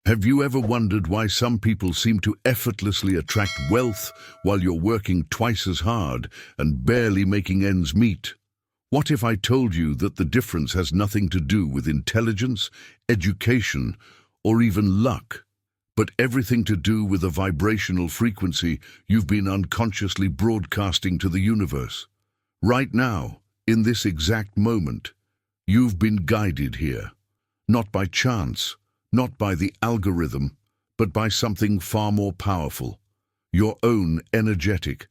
Have you ever wondered why some people seem to effortlessly attract wealth while you're working twice as hard and barely making ends meet? What if I told you that the difference has nothing to do with intelligence, education, or even luck, but everything to do with a vibrational frequency you've been unconsciously broadcasting to the universe? Right now, in this exact moment, you've been guided here, not by chance, not by the algorithm, but by something far more powerful, your own energetic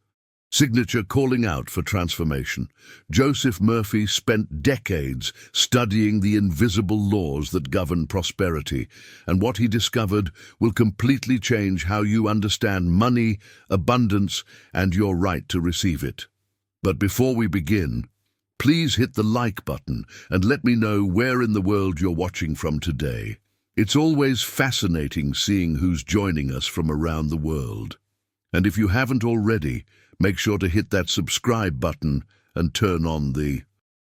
signature calling out for transformation. Joseph Murphy spent decades studying the invisible laws that govern prosperity, and what he discovered will completely change how you understand money, abundance, and your right to receive it. But before we begin, please hit the like button and let me know where in the world you're watching from today. It's always fascinating seeing who's joining us from around the world. And if you haven't already, make sure to hit that subscribe button and turn on the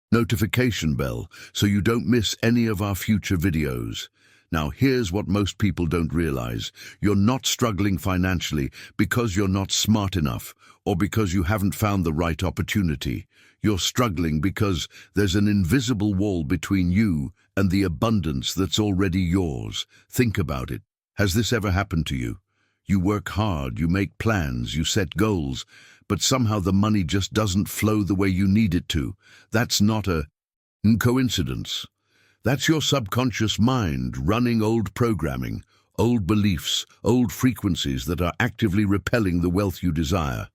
notification bell so you don't miss any of our future videos. Now, here's what most people don't realize. You're not struggling financially because you're not smart enough or because you haven't found the right opportunity. You're struggling because there's an invisible wall between you and the abundance that's already yours. Think about it. Has this ever happened to you? You work hard, you make plans, you set goals, but somehow the money just doesn't flow the way you need it to. That's not a coincidence. That's your subconscious mind running old programming, old beliefs, old frequencies that are actively repelling the wealth you desire.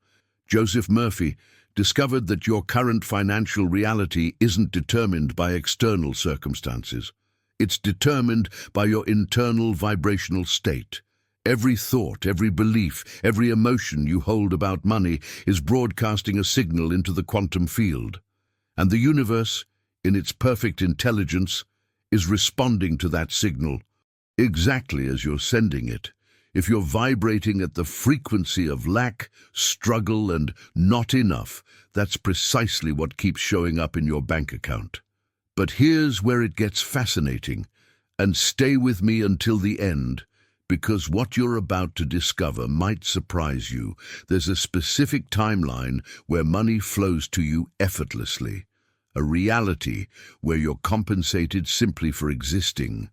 Joseph Murphy discovered that your current financial reality isn't determined by external circumstances. It's determined by your internal vibrational state. Every thought, every belief, every emotion you hold about money is broadcasting a signal into the quantum field. And the universe, in its perfect intelligence, is responding to that signal exactly as you're sending it. If you're vibrating at the frequency of lack, struggle, and not enough, that's precisely what keeps showing up in your bank account. But here's where it gets fascinating, and stay with me until the end, because what you're about to discover might surprise you. There's a specific timeline where money flows to you effortlessly, a reality where you're compensated simply for existing,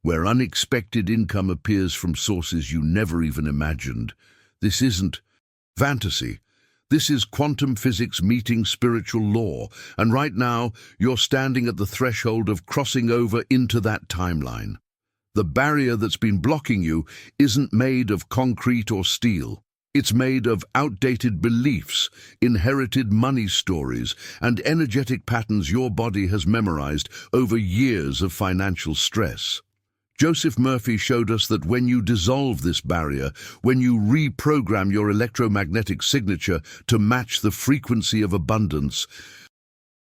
where unexpected income appears from sources you never even imagined. This isn't fantasy. This is quantum physics meeting spiritual law, and right now you're standing at the threshold of crossing over into that timeline. The barrier that's been blocking you isn't made of concrete or steel. It's made of outdated beliefs, inherited money stories, and energetic patterns your body has memorized over years of financial stress. Joseph Murphy showed us that when you dissolve this barrier, when you reprogram your electromagnetic signature to match the frequency of abundance,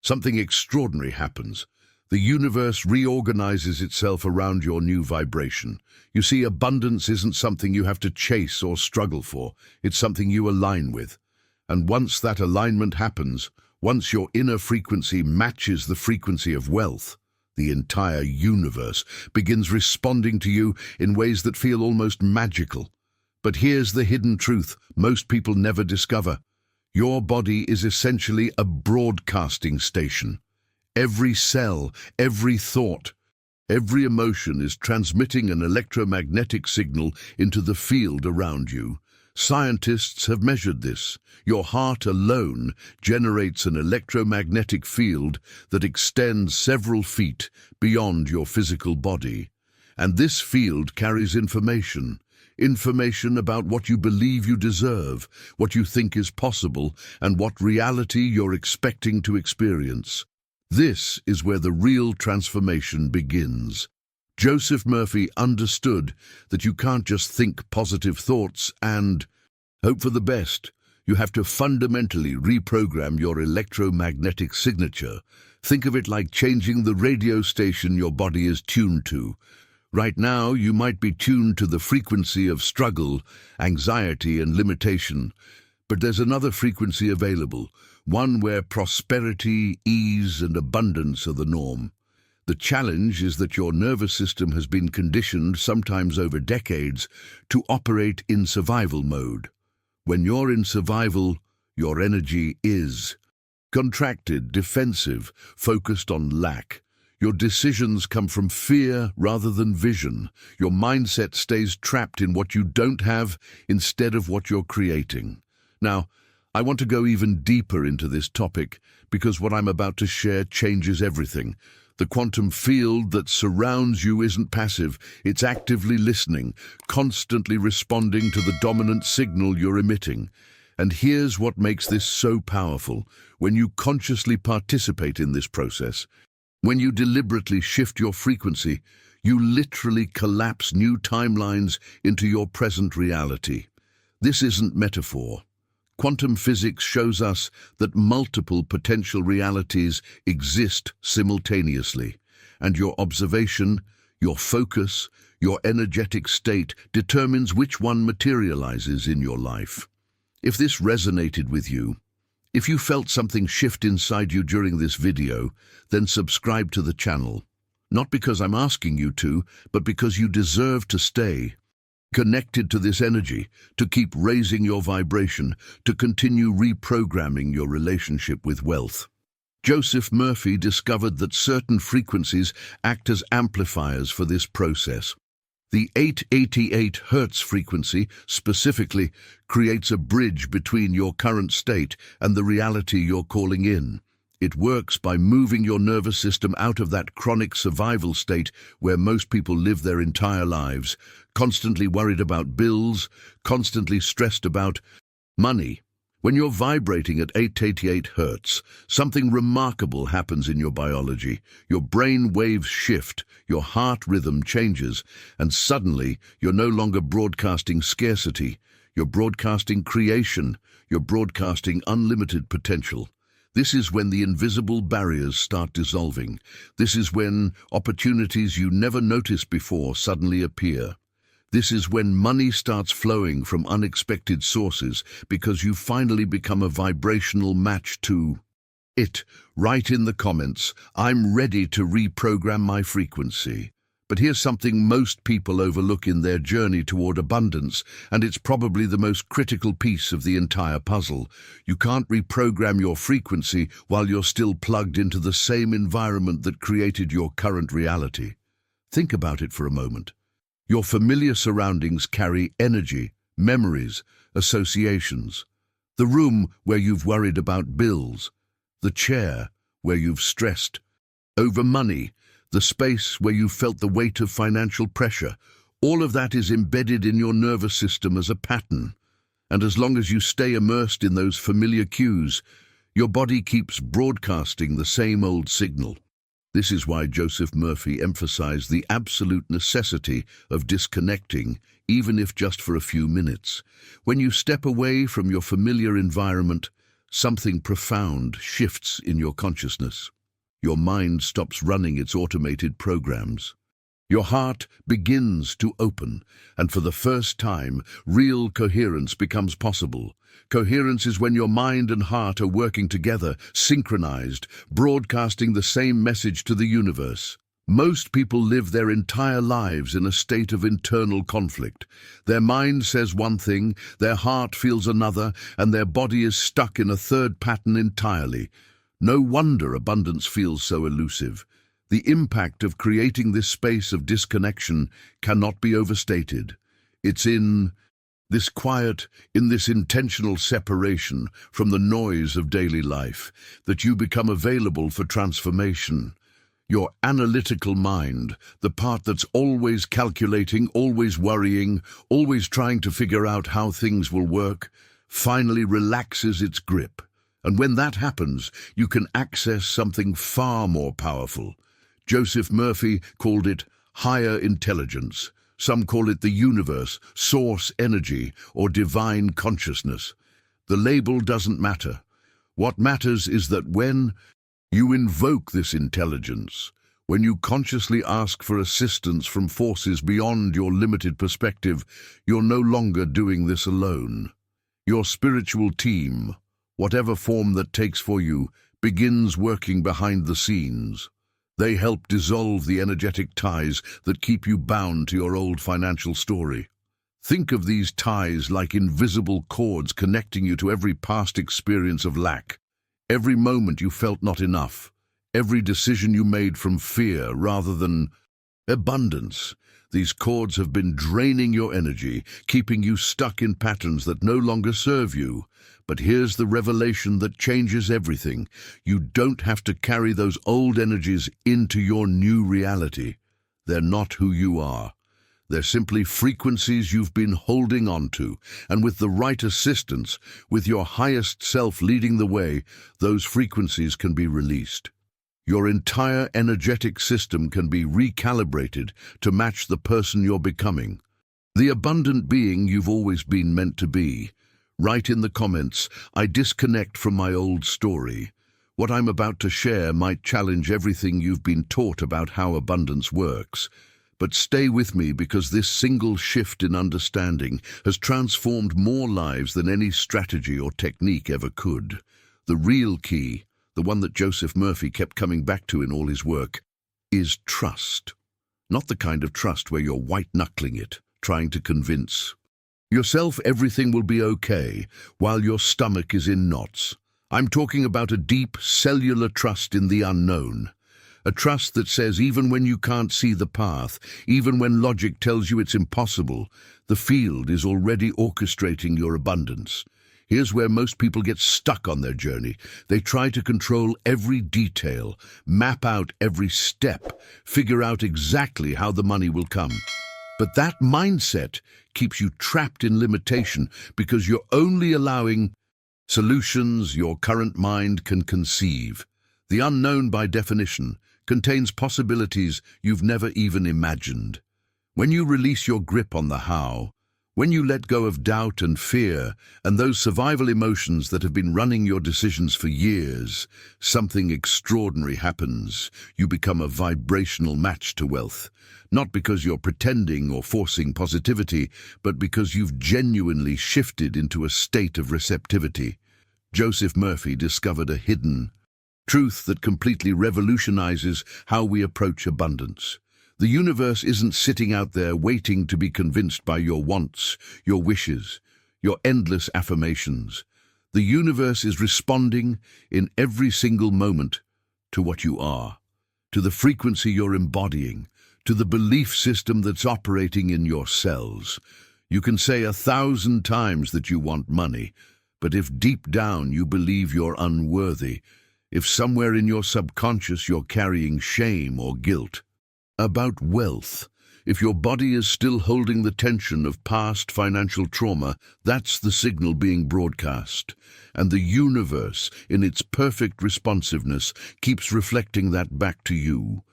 something extraordinary happens. The universe reorganizes itself around your new vibration. You see, abundance isn't something you have to chase or struggle for. It's something you align with. And once that alignment happens, once your inner frequency matches the frequency of wealth, the entire universe begins responding to you in ways that feel almost magical. But here's the hidden truth most people never discover. Your body is essentially a broadcasting station. Every cell, every thought, every emotion is transmitting an electromagnetic signal into the field around you. Scientists have measured this. Your heart alone generates an electromagnetic field that extends several feet beyond your physical body. And this field carries information about what you believe you deserve, what you think is possible, and what reality you're expecting to experience. This is where the real transformation begins. Joseph Murphy understood that you can't just think positive thoughts and hope for the best. You have to fundamentally reprogram your electromagnetic signature. Think of it like changing the radio station your body is tuned to. Right now, you might be tuned to the frequency of struggle, anxiety, and limitation. But there's another frequency available, one where prosperity, ease, and abundance are the norm. The challenge is that your nervous system has been conditioned, sometimes over decades, to operate in survival mode. When you're in survival, your energy is contracted, defensive, focused on lack. Your decisions come from fear rather than vision. Your mindset stays trapped in what you don't have instead of what you're creating. Now, I want to go even deeper into this topic because what I'm about to share changes everything. The quantum field that surrounds you isn't passive, it's actively listening, constantly responding to the dominant signal you're emitting. And here's what makes this so powerful. When you consciously participate in this process, when you deliberately shift your frequency, you literally collapse new timelines into your present reality. This isn't metaphor. Quantum physics shows us that multiple potential realities exist simultaneously, and your observation, your focus, your energetic state determines which one materializes in your life. If this resonated with you, if you felt something shift inside you during this video, then subscribe to the channel. Not because I'm asking you to, but because you deserve to stay connected to this energy, to keep raising your vibration, to continue reprogramming your relationship with wealth. Joseph Murphy discovered that certain frequencies act as amplifiers for this process. The 888 Hz frequency, specifically, creates a bridge between your current state and the reality you're calling in. It works by moving your nervous system out of that chronic survival state where most people live their entire lives, constantly worried about bills, constantly stressed about money. When you're vibrating at 888 Hz, something remarkable happens in your biology. Your brain waves shift, your heart rhythm changes, and suddenly you're no longer broadcasting scarcity. You're broadcasting creation. You're broadcasting unlimited potential. This is when the invisible barriers start dissolving. This is when opportunities you never noticed before suddenly appear. This is when money starts flowing from unexpected sources because you finally become a vibrational match to it. Write in the comments, "I'm ready to reprogram my frequency." But here's something most people overlook in their journey toward abundance, and it's probably the most critical piece of the entire puzzle. You can't reprogram your frequency while you're still plugged into the same environment that created your current reality. Think about it for a moment. Your familiar surroundings carry energy, memories, associations. The room where you've worried about bills, the chair where you've stressed over money, the space where you felt the weight of financial pressure, all of that is embedded in your nervous system as a pattern. And as long as you stay immersed in those familiar cues, your body keeps broadcasting the same old signal. This is why Joseph Murphy emphasized the absolute necessity of disconnecting, even if just for a few minutes. When you step away from your familiar environment, something profound shifts in your consciousness. Your mind stops running its automated programs. Your heart begins to open, and for the first time, real coherence becomes possible. Coherence is when your mind and heart are working together, synchronized, broadcasting the same message to the universe. Most people live their entire lives in a state of internal conflict. Their mind says one thing, their heart feels another, and their body is stuck in a third pattern entirely. No wonder abundance feels so elusive. The impact of creating this space of disconnection cannot be overstated. It's in this quiet, in this intentional separation from the noise of daily life that you become available for transformation. Your analytical mind, the part that's always calculating, always worrying, always trying to figure out how things will work, finally relaxes its grip. And when that happens, you can access something far more powerful. Joseph Murphy called it higher intelligence. Some call it the universe, source energy, or divine consciousness. The label doesn't matter. What matters is that when you invoke this intelligence, when you consciously ask for assistance from forces beyond your limited perspective, you're no longer doing this alone. Your spiritual team, whatever form that takes for you, begins working behind the scenes. They help dissolve the energetic ties that keep you bound to your old financial story. Think of these ties like invisible cords connecting you to every past experience of lack, every moment you felt not enough, every decision you made from fear rather than abundance. These cords have been draining your energy, keeping you stuck in patterns that no longer serve you. But here's the revelation that changes everything. You don't have to carry those old energies into your new reality. They're not who you are. They're simply frequencies you've been holding on to, and with the right assistance, with your highest self leading the way, those frequencies can be released. Your entire energetic system can be recalibrated to match the person you're becoming, the abundant being you've always been meant to be. Write in the comments, "I disconnect from my old story." What I'm about to share might challenge everything you've been taught about how abundance works. But stay with me, because this single shift in understanding has transformed more lives than any strategy or technique ever could. The real key, the one that Joseph Murphy kept coming back to in all his work, is trust. Not the kind of trust where you're white-knuckling it, trying to convince yourself everything will be okay while your stomach is in knots. I'm talking about a deep, cellular trust in the unknown. A trust that says even when you can't see the path, even when logic tells you it's impossible, the field is already orchestrating your abundance. Here's where most people get stuck on their journey. They try to control every detail, map out every step, figure out exactly how the money will come. But that mindset keeps you trapped in limitation, because you're only allowing solutions your current mind can conceive. The unknown, by definition, contains possibilities you've never even imagined. When you release your grip on the how, when you let go of doubt and fear and those survival emotions that have been running your decisions for years, something extraordinary happens. You become a vibrational match to wealth. Not because you're pretending or forcing positivity, but because you've genuinely shifted into a state of receptivity. Joseph Murphy discovered a hidden truth that completely revolutionizes how we approach abundance. The universe isn't sitting out there waiting to be convinced by your wants, your wishes, your endless affirmations. The universe is responding in every single moment to what you are, to the frequency you're embodying, to the belief system that's operating in your cells. You can say 1,000 times that you want money, but if deep down you believe you're unworthy, if somewhere in your subconscious you're carrying shame or guilt about wealth, if your body is still holding the tension of past financial trauma, that's the signal being broadcast. And the universe, in its perfect responsiveness, keeps reflecting that back to you.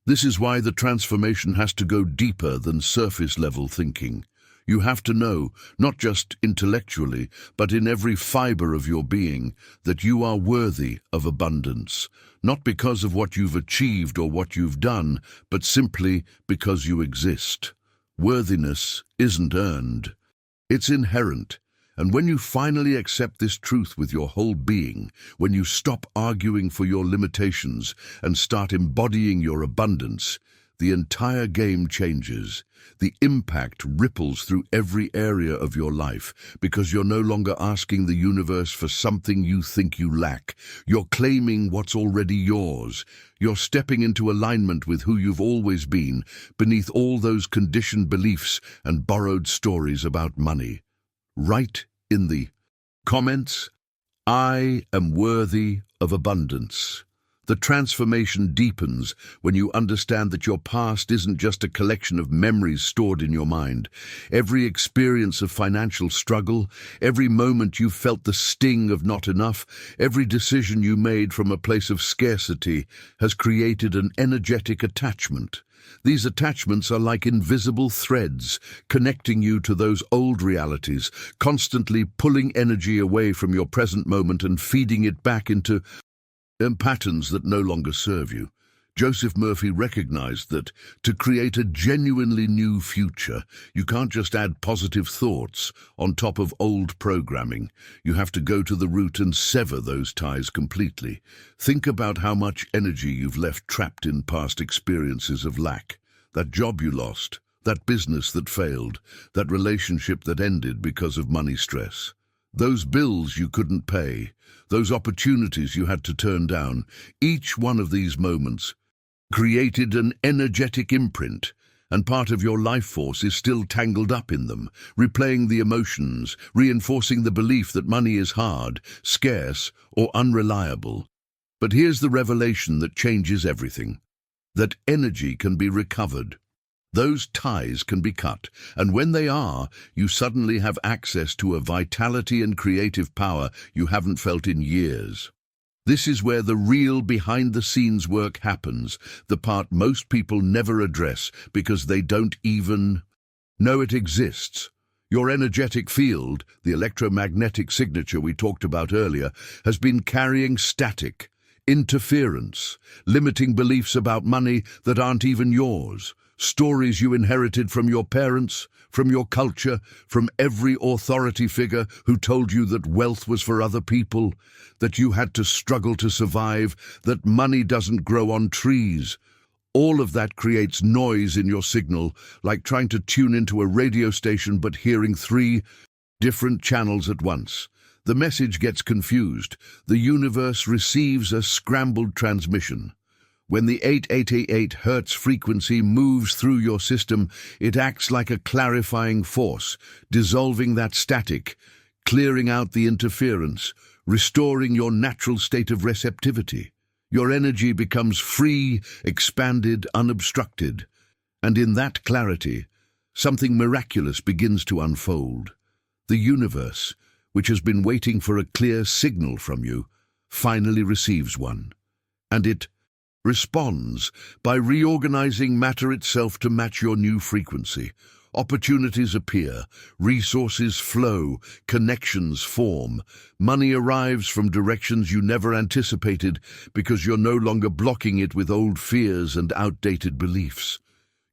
This is why the transformation has to go deeper than surface-level thinking. You have to know, not just intellectually, but in every fiber of your being, that you are worthy of abundance, not because of what you've achieved or what you've done, but simply because you exist. Worthiness isn't earned. It's inherent. And when you finally accept this truth with your whole being, when you stop arguing for your limitations and start embodying your abundance, the entire game changes. The impact ripples through every area of your life, because you're no longer asking the universe for something you think you lack. You're claiming what's already yours. You're stepping into alignment with who you've always been, beneath all those conditioned beliefs and borrowed stories about money. Write in the comments, "I am worthy of abundance." The transformation deepens when you understand that your past isn't just a collection of memories stored in your mind. Every experience of financial struggle, every moment you felt the sting of not enough, every decision you made from a place of scarcity has created an energetic attachment. These attachments are like invisible threads, connecting you to those old realities, constantly pulling energy away from your present moment and feeding it back into patterns that no longer serve you. Joseph Murphy recognized that to create a genuinely new future, you can't just add positive thoughts on top of old programming. You have to go to the root and sever those ties completely. Think about how much energy you've left trapped in past experiences of lack. That job you lost, that business that failed, that relationship that ended because of money stress. Those bills you couldn't pay, those opportunities you had to turn down. Each one of these moments created an energetic imprint, and part of your life force is still tangled up in them, replaying the emotions, reinforcing the belief that money is hard, scarce, or unreliable. But here's the revelation that changes everything: that energy can be recovered. Those ties can be cut, and when they are, you suddenly have access to a vitality and creative power you haven't felt in years. This is where the real behind-the-scenes work happens, the part most people never address because they don't even know it exists. Your energetic field, the electromagnetic signature we talked about earlier, has been carrying static, interference, limiting beliefs about money that aren't even yours. Stories you inherited from your parents, from your culture, from every authority figure who told you that wealth was for other people, that you had to struggle to survive, that money doesn't grow on trees. All of that creates noise in your signal, like trying to tune into a radio station but hearing 3 different channels at once. The message gets confused. The universe receives a scrambled transmission. When the 8888 Hz frequency moves through your system, it acts like a clarifying force, dissolving that static, clearing out the interference, restoring your natural state of receptivity. Your energy becomes free, expanded, unobstructed. And in that clarity, something miraculous begins to unfold. The universe, which has been waiting for a clear signal from you, finally receives one. And it responds by reorganizing matter itself to match your new frequency. Opportunities appear, resources flow, connections form. Money arrives from directions you never anticipated because you're no longer blocking it with old fears and outdated beliefs.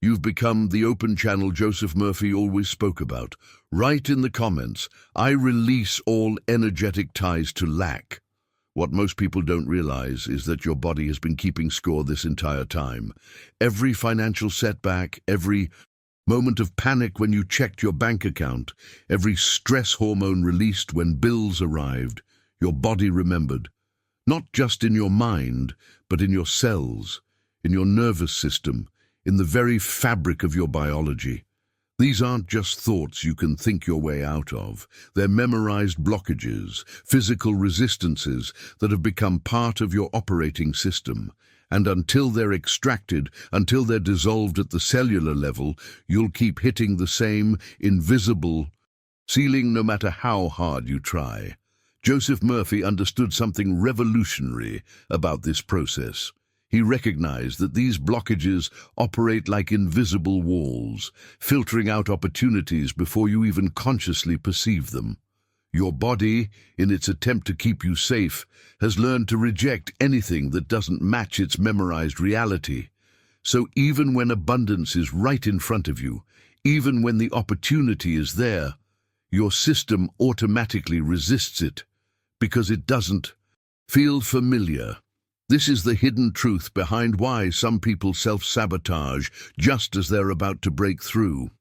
You've become the open channel Joseph Murphy always spoke about. Write in the comments, "I release all energetic ties to lack." What most people don't realize is that your body has been keeping score this entire time. Every financial setback, every moment of panic when you checked your bank account, every stress hormone released when bills arrived, your body remembered. Not just in your mind, but in your cells, in your nervous system, in the very fabric of your biology. These aren't just thoughts you can think your way out of. They're memorized blockages, physical resistances that have become part of your operating system. And until they're extracted, until they're dissolved at the cellular level, you'll keep hitting the same invisible ceiling no matter how hard you try. Joseph Murphy understood something revolutionary about this process. He recognized that these blockages operate like invisible walls, filtering out opportunities before you even consciously perceive them. Your body, in its attempt to keep you safe, has learned to reject anything that doesn't match its memorized reality. So even when abundance is right in front of you, even when the opportunity is there, your system automatically resists it because it doesn't feel familiar. This is the hidden truth behind why some people self-sabotage just as they're about to break through.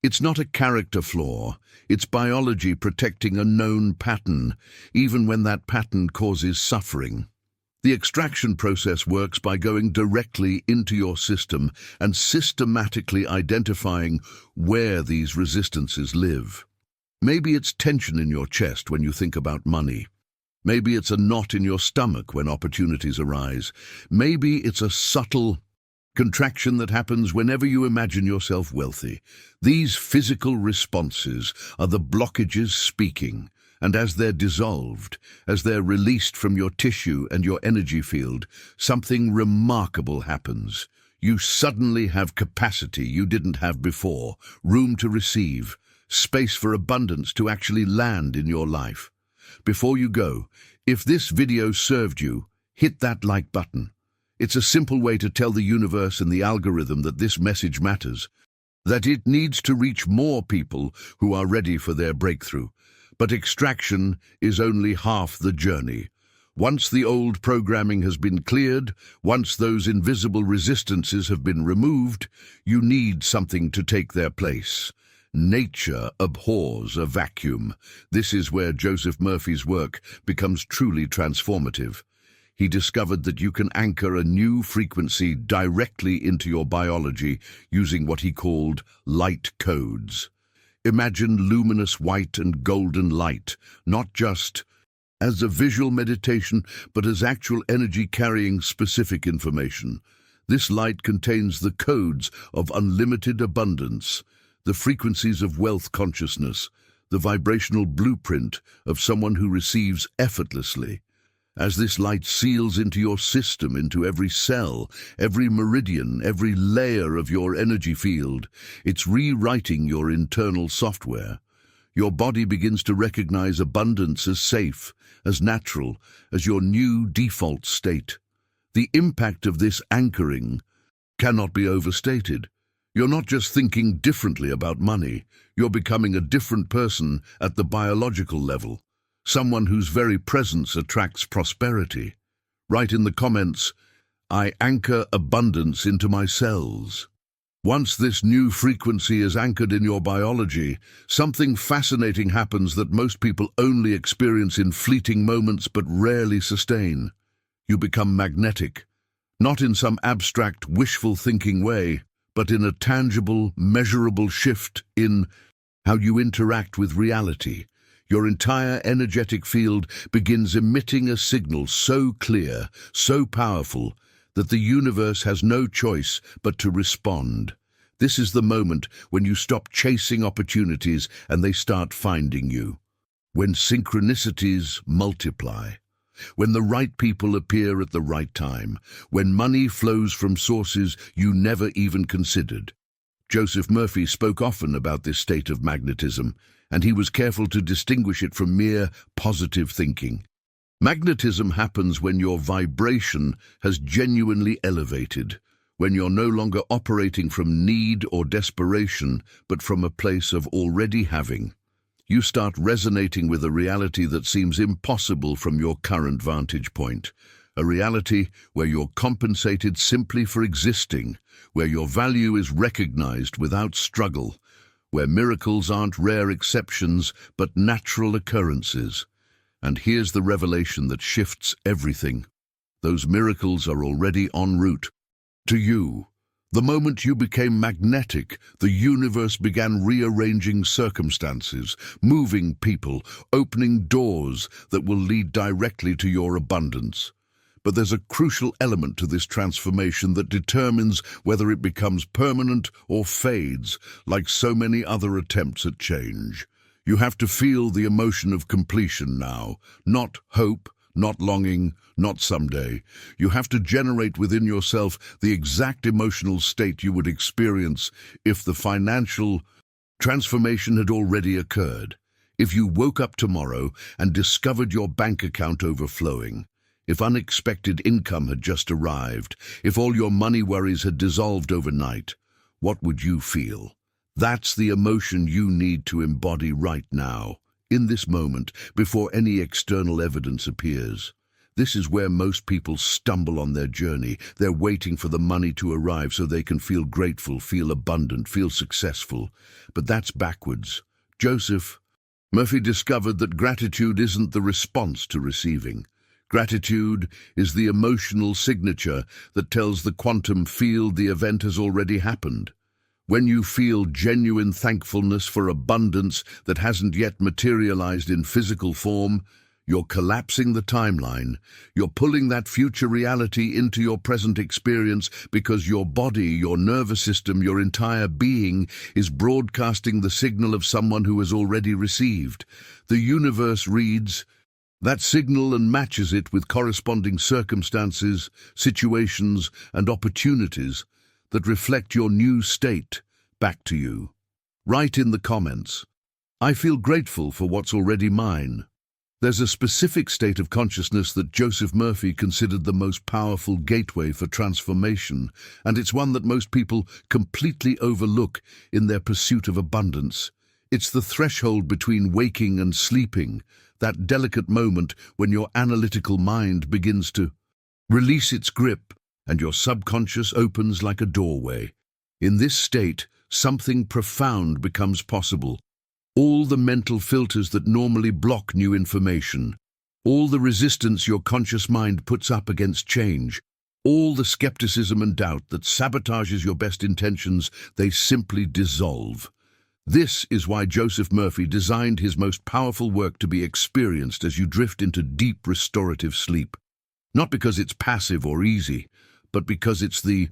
It's not a character flaw, it's biology protecting a known pattern, even when that pattern causes suffering. The extraction process works by going directly into your system and systematically identifying where these resistances live. Maybe it's tension in your chest when you think about money. Maybe it's a knot in your stomach when opportunities arise. Maybe it's a subtle contraction that happens whenever you imagine yourself wealthy. These physical responses are the blockages speaking, and as they're dissolved, as they're released from your tissue and your energy field, something remarkable happens. You suddenly have capacity you didn't have before, room to receive, space for abundance to actually land in your life. Before you go, if this video served you, hit that like button. It's a simple way to tell the universe and the algorithm that this message matters, that it needs to reach more people who are ready for their breakthrough. But extraction is only half the journey. Once the old programming has been cleared, once those invisible resistances have been removed, you need something to take their place. Nature abhors a vacuum. This is where Joseph Murphy's work becomes truly transformative. He discovered that you can anchor a new frequency directly into your biology using what he called light codes. Imagine luminous white and golden light, not just as a visual meditation, but as actual energy carrying specific information. This light contains the codes of unlimited abundance, the frequencies of wealth consciousness, the vibrational blueprint of someone who receives effortlessly. As this light seals into your system, into every cell, every meridian, every layer of your energy field, it's rewriting your internal software. Your body begins to recognize abundance as safe, as natural, as your new default state. The impact of this anchoring cannot be overstated. You're not just thinking differently about money, you're becoming a different person at the biological level. Someone whose very presence attracts prosperity. Write in the comments, "I anchor abundance into my cells." Once this new frequency is anchored in your biology, something fascinating happens that most people only experience in fleeting moments but rarely sustain. You become magnetic, not in some abstract, wishful thinking way, but in a tangible, measurable shift in how you interact with reality. Your entire energetic field begins emitting a signal so clear, so powerful, that the universe has no choice but to respond. This is the moment when you stop chasing opportunities and they start finding you. When synchronicities multiply. When the right people appear at the right time. When money flows from sources you never even considered. Joseph Murphy spoke often about this state of magnetism, and he was careful to distinguish it from mere positive thinking. Magnetism happens when your vibration has genuinely elevated, when you're no longer operating from need or desperation, but from a place of already having. You start resonating with a reality that seems impossible from your current vantage point. A reality where you're compensated simply for existing, where your value is recognized without struggle, where miracles aren't rare exceptions but natural occurrences. And here's the revelation that shifts everything. Those miracles are already en route to you. The moment you became magnetic, the universe began rearranging circumstances, moving people, opening doors that will lead directly to your abundance. But there's a crucial element to this transformation that determines whether it becomes permanent or fades, like so many other attempts at change. You have to feel the emotion of completion now, not hope, not longing, not someday. You have to generate within yourself the exact emotional state you would experience if the financial transformation had already occurred. If you woke up tomorrow and discovered your bank account overflowing. If unexpected income had just arrived, if all your money worries had dissolved overnight, what would you feel? That's the emotion you need to embody right now, in this moment, before any external evidence appears. This is where most people stumble on their journey. They're waiting for the money to arrive so they can feel grateful, feel abundant, feel successful. But that's backwards. Joseph Murphy discovered that gratitude isn't the response to receiving. Gratitude is the emotional signature that tells the quantum field the event has already happened. When you feel genuine thankfulness for abundance that hasn't yet materialized in physical form, you're collapsing the timeline. You're pulling that future reality into your present experience because your body, your nervous system, your entire being is broadcasting the signal of someone who has already received. The universe reads that signal and matches it with corresponding circumstances, situations, and opportunities that reflect your new state back to you. Write in the comments, "I feel grateful for what's already mine." There's a specific state of consciousness that Joseph Murphy considered the most powerful gateway for transformation, and it's one that most people completely overlook in their pursuit of abundance. It's the threshold between waking and sleeping, that delicate moment when your analytical mind begins to release its grip and your subconscious opens like a doorway. In this state, something profound becomes possible. All the mental filters that normally block new information, all the resistance your conscious mind puts up against change, all the skepticism and doubt that sabotages your best intentions, they simply dissolve. This is why Joseph Murphy designed his most powerful work to be experienced as you drift into deep restorative sleep. Not because it's passive or easy, but because it's the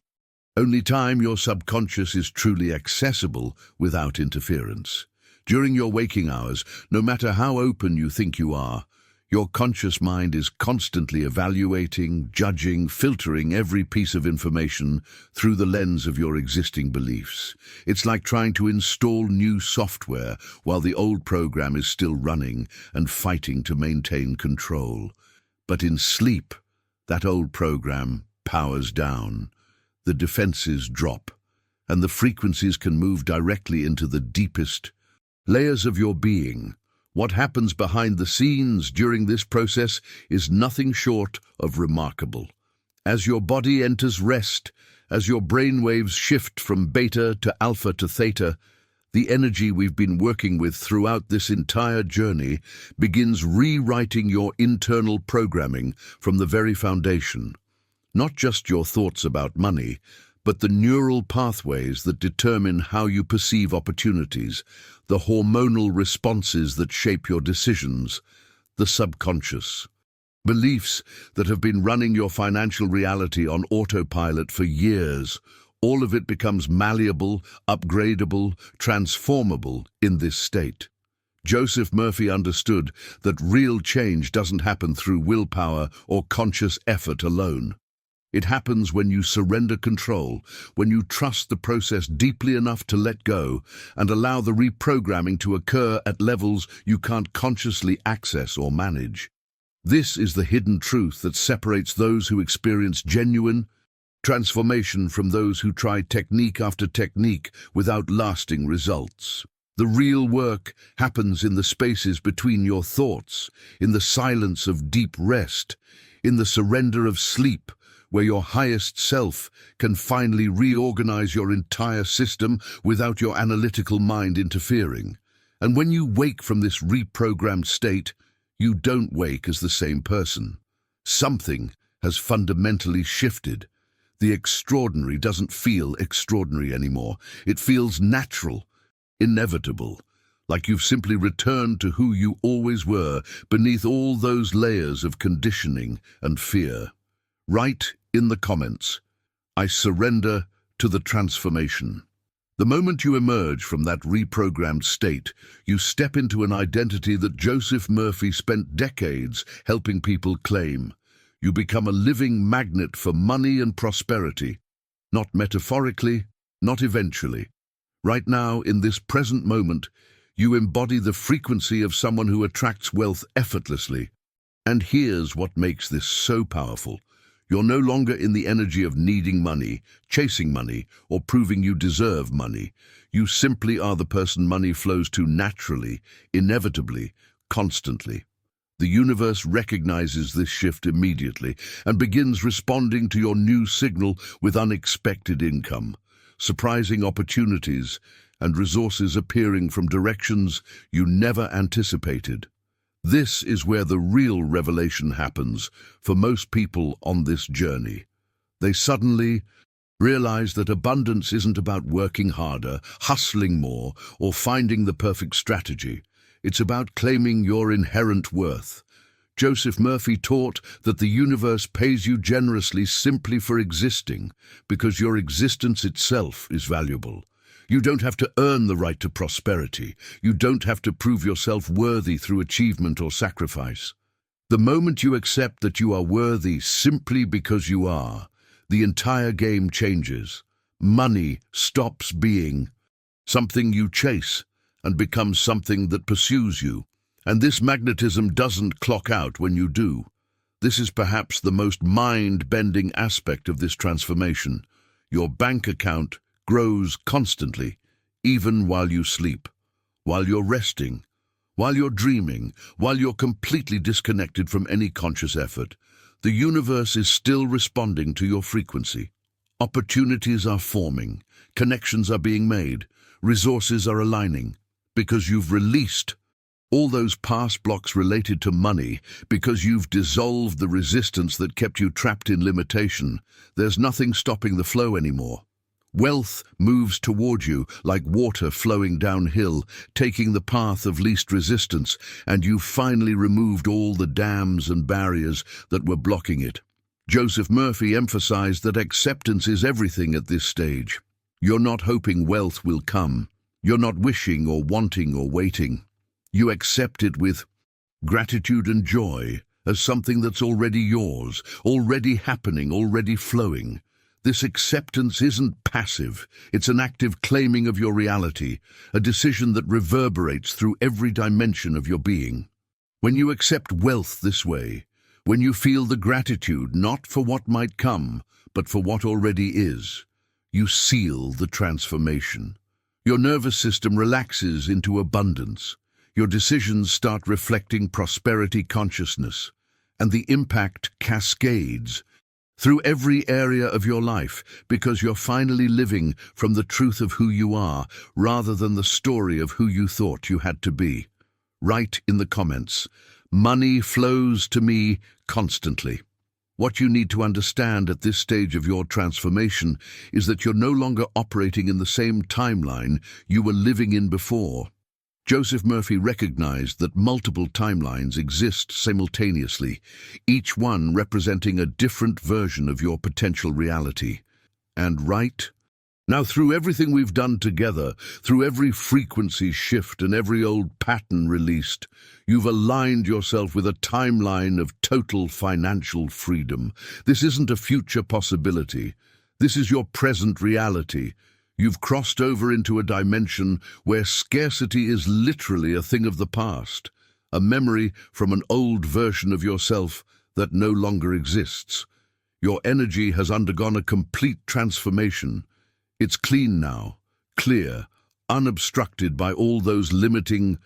only time your subconscious is truly accessible without interference. During your waking hours, no matter how open you think you are, your conscious mind is constantly evaluating, judging, filtering every piece of information through the lens of your existing beliefs. It's like trying to install new software while the old program is still running and fighting to maintain control. But in sleep, that old program powers down, the defenses drop, and the frequencies can move directly into the deepest layers of your being. What happens behind the scenes during this process is nothing short of remarkable. As your body enters rest, as your brainwaves shift from beta to alpha to theta, the energy we've been working with throughout this entire journey begins rewriting your internal programming from the very foundation. Not just your thoughts about money, but the neural pathways that determine how you perceive opportunities, the hormonal responses that shape your decisions, the subconscious beliefs that have been running your financial reality on autopilot for years. All of it becomes malleable, upgradable, transformable in this state. Joseph Murphy understood that real change doesn't happen through willpower or conscious effort alone. It happens when you surrender control, when you trust the process deeply enough to let go and allow the reprogramming to occur at levels you can't consciously access or manage. This is the hidden truth that separates those who experience genuine transformation from those who try technique after technique without lasting results. The real work happens in the spaces between your thoughts, in the silence of deep rest, in the surrender of sleep, where your highest self can finally reorganize your entire system without your analytical mind interfering. And when you wake from this reprogrammed state, you don't wake as the same person. Something has fundamentally shifted. The extraordinary doesn't feel extraordinary anymore. It feels natural, inevitable, like you've simply returned to who you always were beneath all those layers of conditioning and fear. Write in the comments, I surrender to the transformation. The moment you emerge from that reprogrammed state, you step into an identity that Joseph Murphy spent decades helping people claim. You become a living magnet for money and prosperity, not metaphorically, not eventually. Right now, in this present moment, you embody the frequency of someone who attracts wealth effortlessly. And here's what makes this so powerful. You're no longer in the energy of needing money, chasing money, or proving you deserve money. You simply are the person money flows to naturally, inevitably, constantly. The universe recognizes this shift immediately and begins responding to your new signal with unexpected income, surprising opportunities, and resources appearing from directions you never anticipated. This is where the real revelation happens for most people on this journey. They suddenly realize that abundance isn't about working harder, hustling more, or finding the perfect strategy. It's about claiming your inherent worth. Joseph Murphy taught that the universe pays you generously simply for existing, because your existence itself is valuable. You don't have to earn the right to prosperity. You don't have to prove yourself worthy through achievement or sacrifice. The moment you accept that you are worthy simply because you are, the entire game changes. Money stops being something you chase and becomes something that pursues you. And this magnetism doesn't clock out when you do. This is perhaps the most mind-bending aspect of this transformation. Your bank account grows constantly, even while you sleep, while you're resting, while you're dreaming, while you're completely disconnected from any conscious effort. The universe is still responding to your frequency. Opportunities are forming, connections are being made, resources are aligning, because you've released all those past blocks related to money, because you've dissolved the resistance that kept you trapped in limitation. There's nothing stopping the flow anymore. Wealth moves toward you like water flowing downhill, taking the path of least resistance, and you've finally removed all the dams and barriers that were blocking it. Joseph Murphy emphasized that acceptance is everything at this stage. You're not hoping wealth will come. You're not wishing or wanting or waiting. You accept it with gratitude and joy as something that's already yours, already happening, already flowing. This acceptance isn't passive, it's an active claiming of your reality, a decision that reverberates through every dimension of your being. When you accept wealth this way, when you feel the gratitude not for what might come, but for what already is, you seal the transformation. Your nervous system relaxes into abundance. Your decisions start reflecting prosperity consciousness, and the impact cascades through every area of your life, because you're finally living from the truth of who you are rather than the story of who you thought you had to be. Write in the comments, "Money flows to me constantly." What you need to understand at this stage of your transformation is that you're no longer operating in the same timeline you were living in before. Joseph Murphy recognized that multiple timelines exist simultaneously, each one representing a different version of your potential reality. And now, through everything we've done together, through every frequency shift and every old pattern released, you've aligned yourself with a timeline of total financial freedom. This isn't a future possibility. This is your present reality. You've crossed over into a dimension where scarcity is literally a thing of the past, a memory from an old version of yourself that no longer exists. Your energy has undergone a complete transformation. It's clean now, clear, unobstructed by all those limiting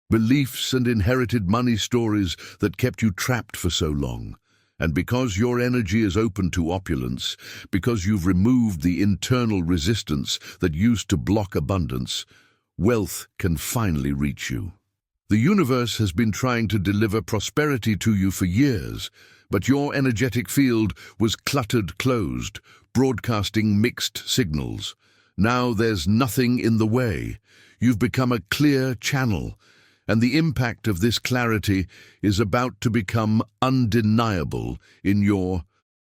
beliefs and inherited money stories that kept you trapped for so long. And because your energy is open to opulence, because you've removed the internal resistance that used to block abundance, wealth can finally reach you. The universe has been trying to deliver prosperity to you for years, but your energetic field was cluttered closed, broadcasting mixed signals. Now there's nothing in the way. You've become a clear channel, and the impact of this clarity is about to become undeniable in your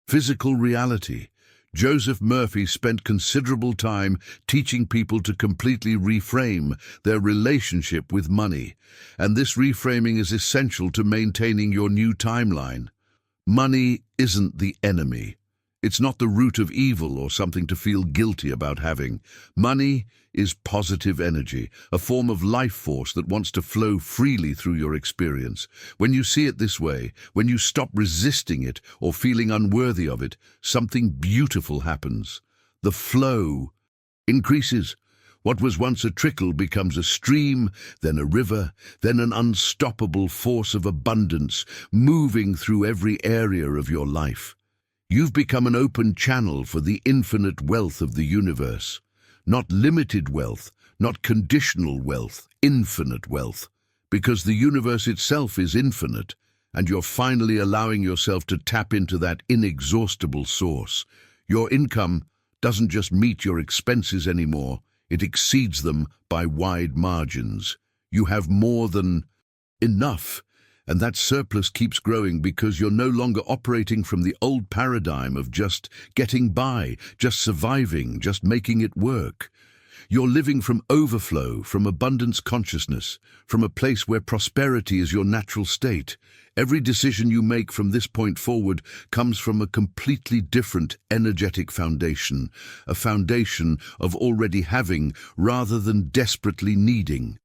physical reality. Joseph Murphy spent considerable time teaching people to completely reframe their relationship with money, and this reframing is essential to maintaining your new timeline. Money isn't the enemy. It's not the root of evil or something to feel guilty about having. Money is positive energy, a form of life force that wants to flow freely through your experience. When you see it this way, when you stop resisting it or feeling unworthy of it, something beautiful happens. The flow increases. What was once a trickle becomes a stream, then a river, then an unstoppable force of abundance, moving through every area of your life. You've become an open channel for the infinite wealth of the universe. Not limited wealth, not conditional wealth, infinite wealth. Because the universe itself is infinite, and you're finally allowing yourself to tap into that inexhaustible source. Your income doesn't just meet your expenses anymore, it exceeds them by wide margins. You have more than enough. And that surplus keeps growing because you're no longer operating from the old paradigm of just getting by, just surviving, just making it work. You're living from overflow, from abundance consciousness, from a place where prosperity is your natural state. Every decision you make from this point forward comes from a completely different energetic foundation, a foundation of already having rather than desperately needing.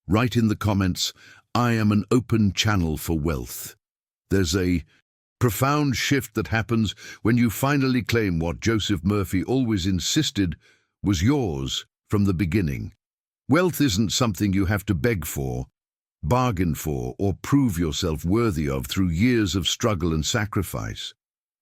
Write in the comments, I am an open channel for wealth. There's a profound shift that happens when you finally claim what Joseph Murphy always insisted was yours from the beginning. Wealth isn't something you have to beg for, bargain for, or prove yourself worthy of through years of struggle and sacrifice.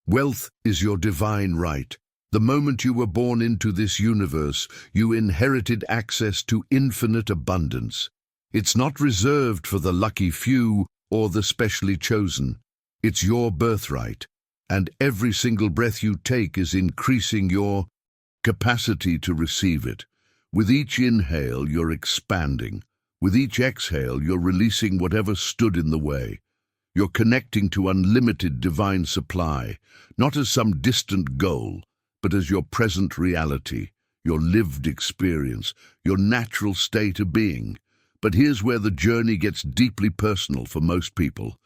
Wealth is your divine right. The moment you were born into this universe, you inherited access to infinite abundance. It's not reserved for the lucky few or the specially chosen. It's your birthright, and every single breath you take is increasing your capacity to receive it. With each inhale, you're expanding. With each exhale, you're releasing whatever stood in the way. You're connecting to unlimited divine supply, not as some distant goal, but as your present reality, your lived experience, your natural state of being. But here's where the journey gets deeply personal for most people.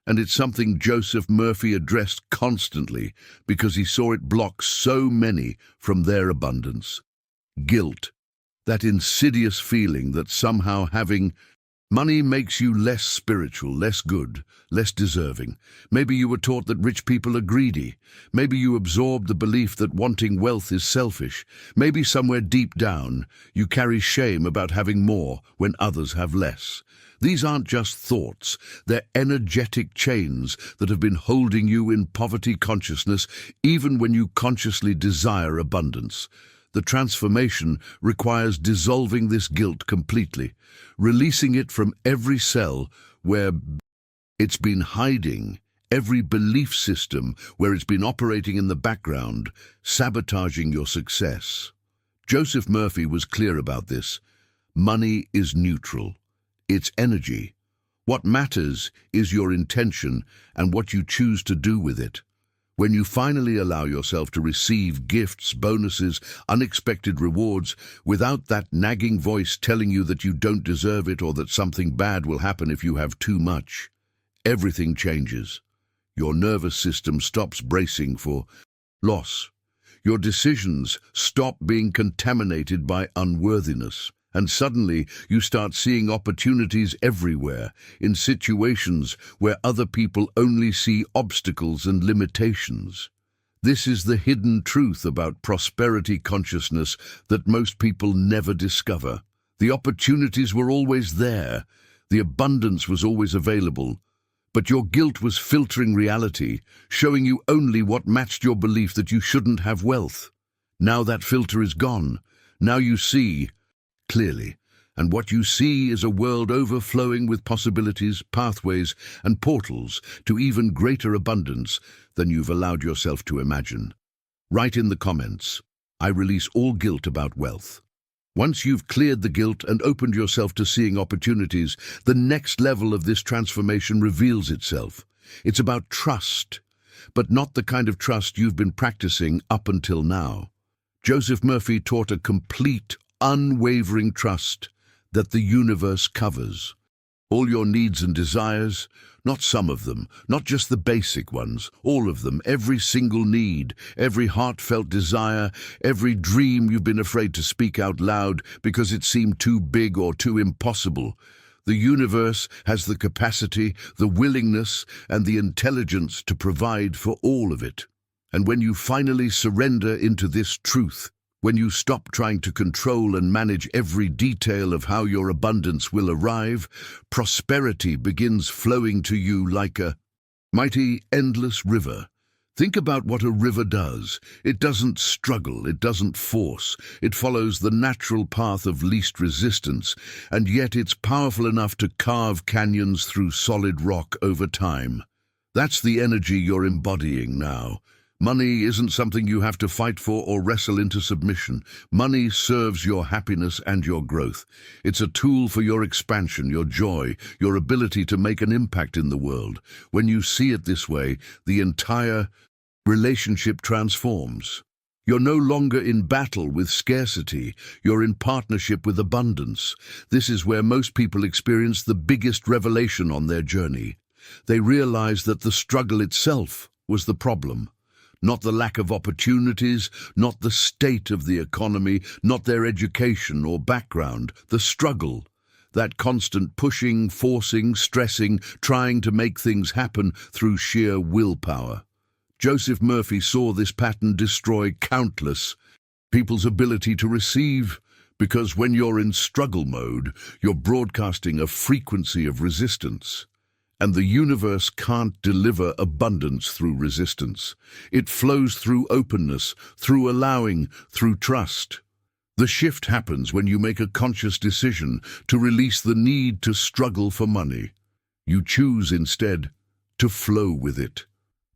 And it's something Joseph Murphy addressed constantly because he saw it block so many from their abundance. Guilt, that insidious feeling that somehow having money makes you less spiritual, less good, less deserving. Maybe you were taught that rich people are greedy. Maybe you absorbed the belief that wanting wealth is selfish. Maybe somewhere deep down you carry shame about having more when others have less. These aren't just thoughts, they're energetic chains that have been holding you in poverty consciousness even when you consciously desire abundance. The transformation requires dissolving this guilt completely, releasing it from every cell where it's been hiding, every belief system where it's been operating in the background, sabotaging your success. Joseph Murphy was clear about this. Money is neutral. It's energy. What matters is your intention and what you choose to do with it. When you finally allow yourself to receive gifts, bonuses, unexpected rewards, without that nagging voice telling you that you don't deserve it or that something bad will happen if you have too much, everything changes. Your nervous system stops bracing for loss. Your decisions stop being contaminated by unworthiness. And suddenly you start seeing opportunities everywhere, in situations where other people only see obstacles and limitations. This is the hidden truth about prosperity consciousness that most people never discover. The opportunities were always there, the abundance was always available, but your guilt was filtering reality, showing you only what matched your belief that you shouldn't have wealth. Now that filter is gone. Now you see clearly, and what you see is a world overflowing with possibilities, pathways, and portals to even greater abundance than you've allowed yourself to imagine. Write in the comments, I release all guilt about wealth. Once you've cleared the guilt and opened yourself to seeing opportunities, the next level of this transformation reveals itself. It's about trust, but not the kind of trust you've been practicing up until now. Joseph Murphy taught a complete, unwavering trust that the universe covers. All your needs and desires, not some of them, not just the basic ones, all of them, every single need, every heartfelt desire, every dream you've been afraid to speak out loud because it seemed too big or too impossible. The universe has the capacity, the willingness, and the intelligence to provide for all of it. And when you finally surrender into this truth, when you stop trying to control and manage every detail of how your abundance will arrive, prosperity begins flowing to you like a mighty, endless river. Think about what a river does. It doesn't struggle, it doesn't force. It follows the natural path of least resistance, and yet it's powerful enough to carve canyons through solid rock over time. That's the energy you're embodying now. Money isn't something you have to fight for or wrestle into submission. Money serves your happiness and your growth. It's a tool for your expansion, your joy, your ability to make an impact in the world. When you see it this way, the entire relationship transforms. You're no longer in battle with scarcity. You're in partnership with abundance. This is where most people experience the biggest revelation on their journey. They realize that the struggle itself was the problem. Not the lack of opportunities, not the state of the economy, not their education or background, the struggle. that constant pushing, forcing, stressing, trying to make things happen through sheer willpower. Joseph Murphy saw this pattern destroy countless people's ability to receive, because when you're in struggle mode, you're broadcasting a frequency of resistance. And the universe can't deliver abundance through resistance. It flows through openness, through allowing, through trust. The shift happens when you make a conscious decision to release the need to struggle for money. You choose instead to flow with it,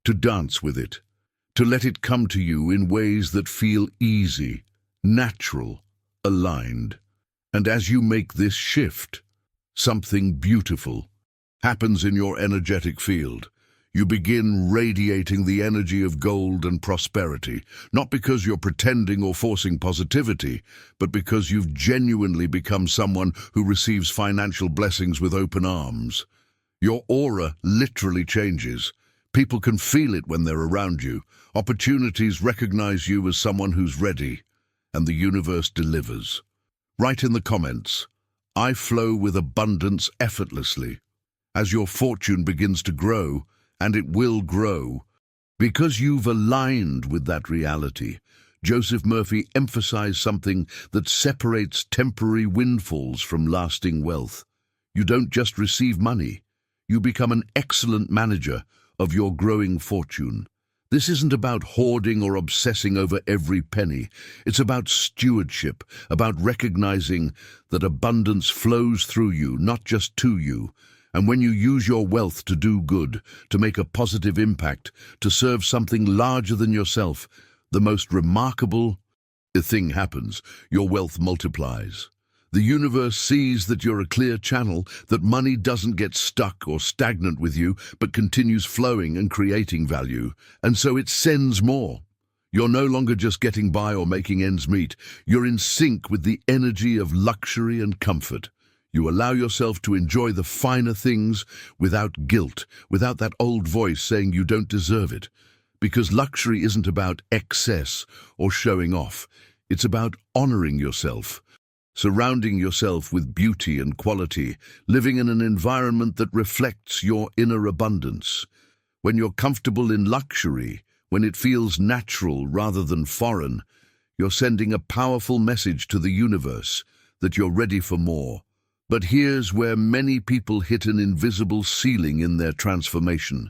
to dance with it, to let it come to you in ways that feel easy, natural, aligned. And as you make this shift, something beautiful happens in your energetic field. You begin radiating the energy of gold and prosperity, not because you're pretending or forcing positivity, but because you've genuinely become someone who receives financial blessings with open arms. Your aura literally changes. People can feel it when they're around you. Opportunities recognize you as someone who's ready, and the universe delivers. Write in the comments, "I flow with abundance effortlessly." As your fortune begins to grow, and it will grow, because you've aligned with that reality. Joseph Murphy emphasized something that separates temporary windfalls from lasting wealth. You don't just receive money, you become an excellent manager of your growing fortune. This isn't about hoarding or obsessing over every penny. It's about stewardship, about recognizing that abundance flows through you, not just to you. And when you use your wealth to do good, to make a positive impact, to serve something larger than yourself, the most remarkable thing happens. Your wealth multiplies. The universe sees that you're a clear channel, that money doesn't get stuck or stagnant with you, but continues flowing and creating value. And so it sends more. You're no longer just getting by or making ends meet. You're in sync with the energy of luxury and comfort. You allow yourself to enjoy the finer things without guilt, without that old voice saying you don't deserve it. Because luxury isn't about excess or showing off. It's about honoring yourself, surrounding yourself with beauty and quality, living in an environment that reflects your inner abundance. When you're comfortable in luxury, when it feels natural rather than foreign, you're sending a powerful message to the universe that you're ready for more. But here's where many people hit an invisible ceiling in their transformation,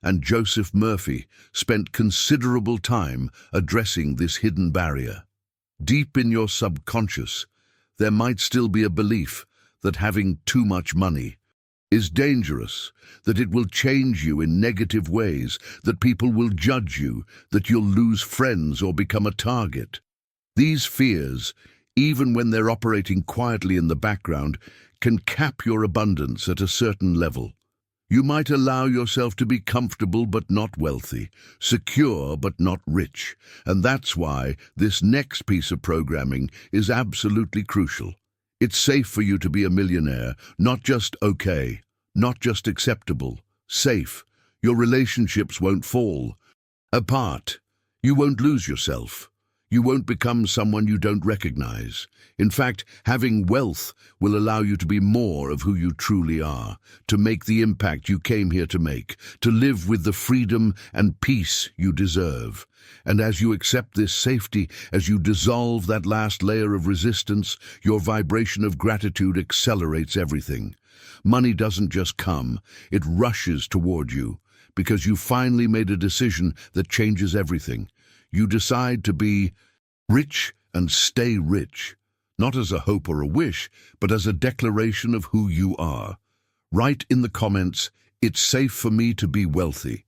and Joseph Murphy spent considerable time addressing this hidden barrier. Deep in your subconscious, there might still be a belief that having too much money is dangerous, that it will change you in negative ways, that people will judge you, that you'll lose friends or become a target. These fears, even when they're operating quietly in the background, can cap your abundance at a certain level. You might allow yourself to be comfortable but not wealthy, secure but not rich, and that's why this next piece of programming is absolutely crucial. It's safe for you to be a millionaire, not just okay, not just acceptable, safe. Your relationships won't fall apart. You won't lose yourself. You won't become someone you don't recognize. In fact, having wealth will allow you to be more of who you truly are, to make the impact you came here to make, to live with the freedom and peace you deserve. And as you accept this safety, as you dissolve that last layer of resistance, your vibration of gratitude accelerates everything. Money doesn't just come, it rushes toward you, because you finally made a decision that changes everything. You decide to be rich and stay rich, not as a hope or a wish, but as a declaration of who you are. Write in the comments, "It's safe for me to be wealthy."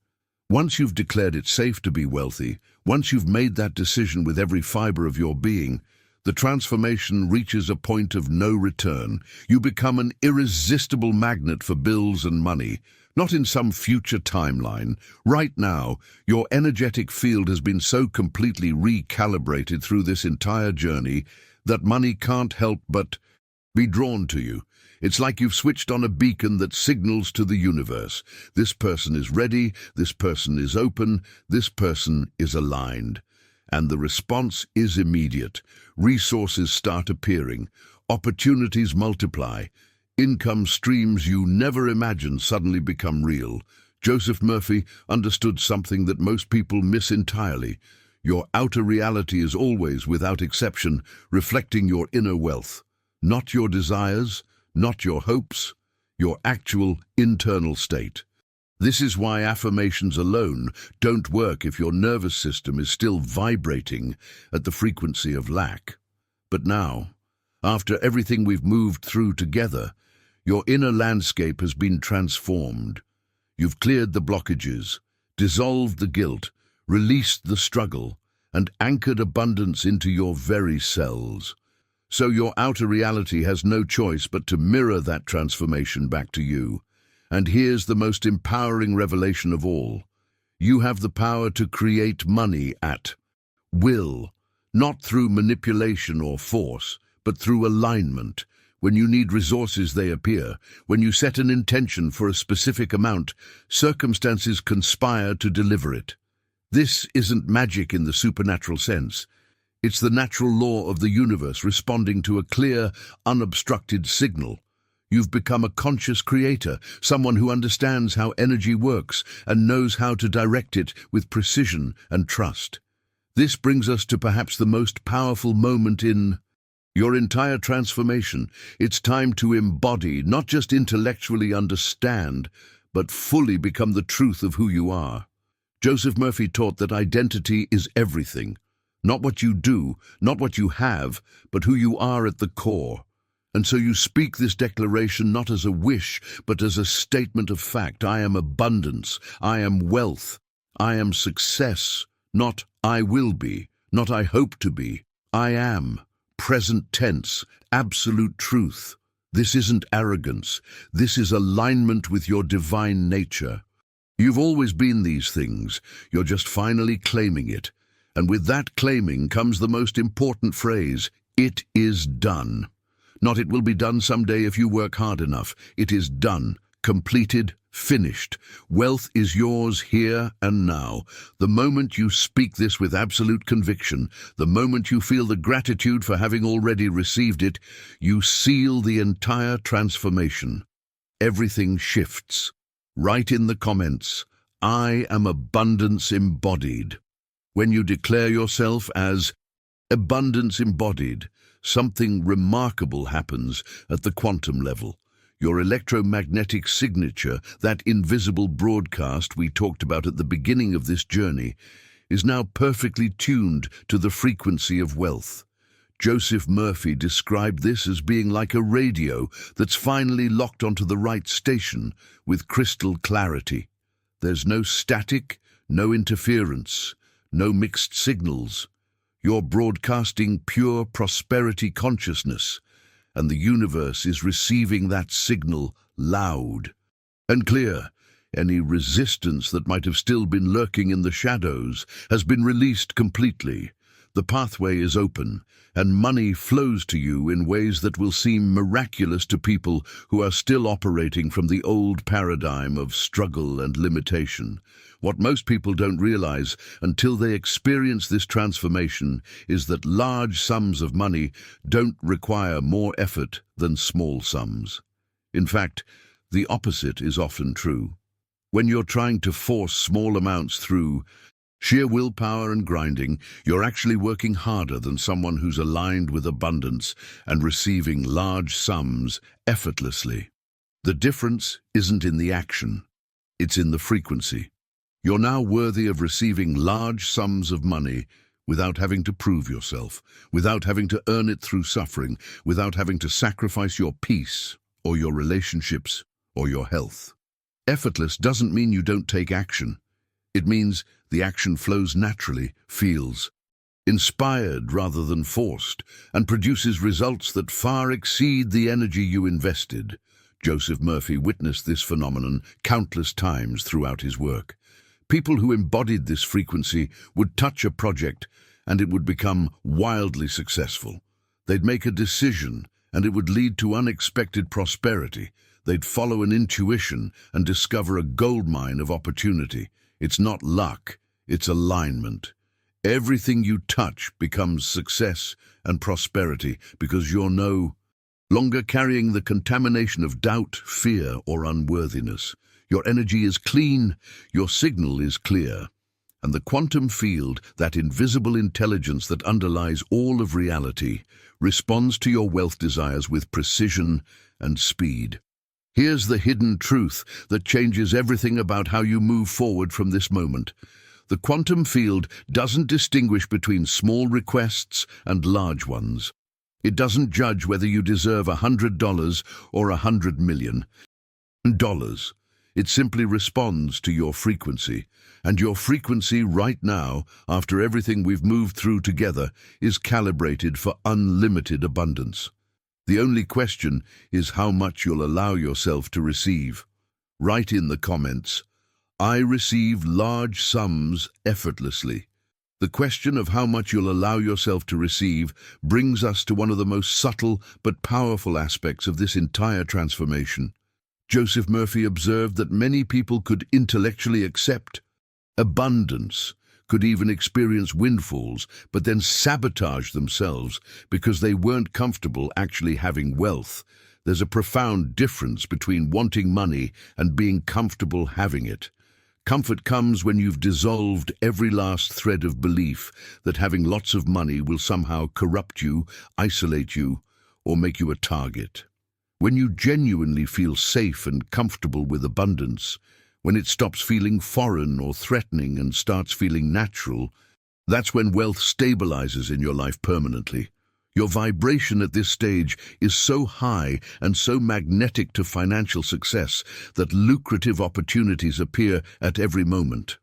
Once you've declared it's safe to be wealthy, once you've made that decision with every fiber of your being, the transformation reaches a point of no return. You become an irresistible magnet for bills and money, not in some future timeline. Right now, your energetic field has been so completely recalibrated through this entire journey that money can't help but be drawn to you. It's like you've switched on a beacon that signals to the universe. This person is ready, this person is open, this person is aligned. And the response is immediate. Resources start appearing, opportunities multiply, Income streams you never imagined suddenly become real. Joseph Murphy understood something that most people miss entirely. Your outer reality is always, without exception, reflecting your inner wealth. Not your desires, not your hopes, your actual internal state. This is why affirmations alone don't work if your nervous system is still vibrating at the frequency of lack. But now, after everything we've moved through together, your inner landscape has been transformed. You've cleared the blockages, dissolved the guilt, released the struggle, and anchored abundance into your very cells. So your outer reality has no choice but to mirror that transformation back to you. And here's the most empowering revelation of all. You have the power to create money at will, not through manipulation or force, but through alignment. When you need resources, they appear. When you set an intention for a specific amount, circumstances conspire to deliver it. This isn't magic in the supernatural sense. It's the natural law of the universe responding to a clear, unobstructed signal. You've become a conscious creator, someone who understands how energy works and knows how to direct it with precision and trust. This brings us to perhaps the most powerful moment in your entire transformation. It's time to embody, not just intellectually understand, but fully become the truth of who you are. Joseph Murphy taught that identity is everything. Not what you do, not what you have, but who you are at the core. And so you speak this declaration not as a wish, but as a statement of fact. I am abundance. I am wealth. I am success. Not I will be, not I hope to be. I am. Present tense, absolute truth. This isn't arrogance. This is alignment with your divine nature. You've always been these things. You're just finally claiming it. And with that claiming comes the most important phrase, it is done. Not it will be done someday if you work hard enough. It is done, completed, finished. Wealth is yours here and now. The moment you speak this with absolute conviction, the moment you feel the gratitude for having already received it, you seal the entire transformation. Everything shifts. Write in the comments, I am abundance embodied. When you declare yourself as abundance embodied, something remarkable happens at the quantum level. Your electromagnetic signature, that invisible broadcast we talked about at the beginning of this journey, is now perfectly tuned to the frequency of wealth. Joseph Murphy described this as being like a radio that's finally locked onto the right station with crystal clarity. There's no static, no interference, no mixed signals. You're broadcasting pure prosperity consciousness, and the universe is receiving that signal loud and clear. Any resistance that might have still been lurking in the shadows has been released completely. The pathway is open, and money flows to you in ways that will seem miraculous to people who are still operating from the old paradigm of struggle and limitation. What most people don't realize until they experience this transformation is that large sums of money don't require more effort than small sums. In fact, the opposite is often true. When you're trying to force small amounts through sheer willpower and grinding, you're actually working harder than someone who's aligned with abundance and receiving large sums effortlessly. The difference isn't in the action, it's in the frequency. You're now worthy of receiving large sums of money without having to prove yourself, without having to earn it through suffering, without having to sacrifice your peace or your relationships or your health. Effortless doesn't mean you don't take action. It means the action flows naturally, feels inspired rather than forced, and produces results that far exceed the energy you invested. Joseph Murphy witnessed this phenomenon countless times throughout his work. People who embodied this frequency would touch a project and it would become wildly successful. They'd make a decision and it would lead to unexpected prosperity. They'd follow an intuition and discover a goldmine of opportunity. It's not luck, it's alignment. Everything you touch becomes success and prosperity because you're no longer carrying the contamination of doubt, fear, or unworthiness. Your energy is clean, your signal is clear, and the quantum field, that invisible intelligence that underlies all of reality, responds to your wealth desires with precision and speed. Here's the hidden truth that changes everything about how you move forward from this moment. The quantum field doesn't distinguish between small requests and large ones. It doesn't judge whether you deserve $100 or $100 million. It simply responds to your frequency. And your frequency right now, after everything we've moved through together, is calibrated for unlimited abundance. The only question is how much you'll allow yourself to receive. Write in the comments, "I receive large sums effortlessly." The question of how much you'll allow yourself to receive brings us to one of the most subtle but powerful aspects of this entire transformation. Joseph Murphy observed that many people could intellectually accept abundance, could even experience windfalls, but then sabotage themselves because they weren't comfortable actually having wealth. There's a profound difference between wanting money and being comfortable having it. Comfort comes when you've dissolved every last thread of belief that having lots of money will somehow corrupt you, isolate you, or make you a target. When you genuinely feel safe and comfortable with abundance, when it stops feeling foreign or threatening and starts feeling natural, that's when wealth stabilizes in your life permanently. Your vibration at this stage is so high and so magnetic to financial success that lucrative opportunities appear at every moment.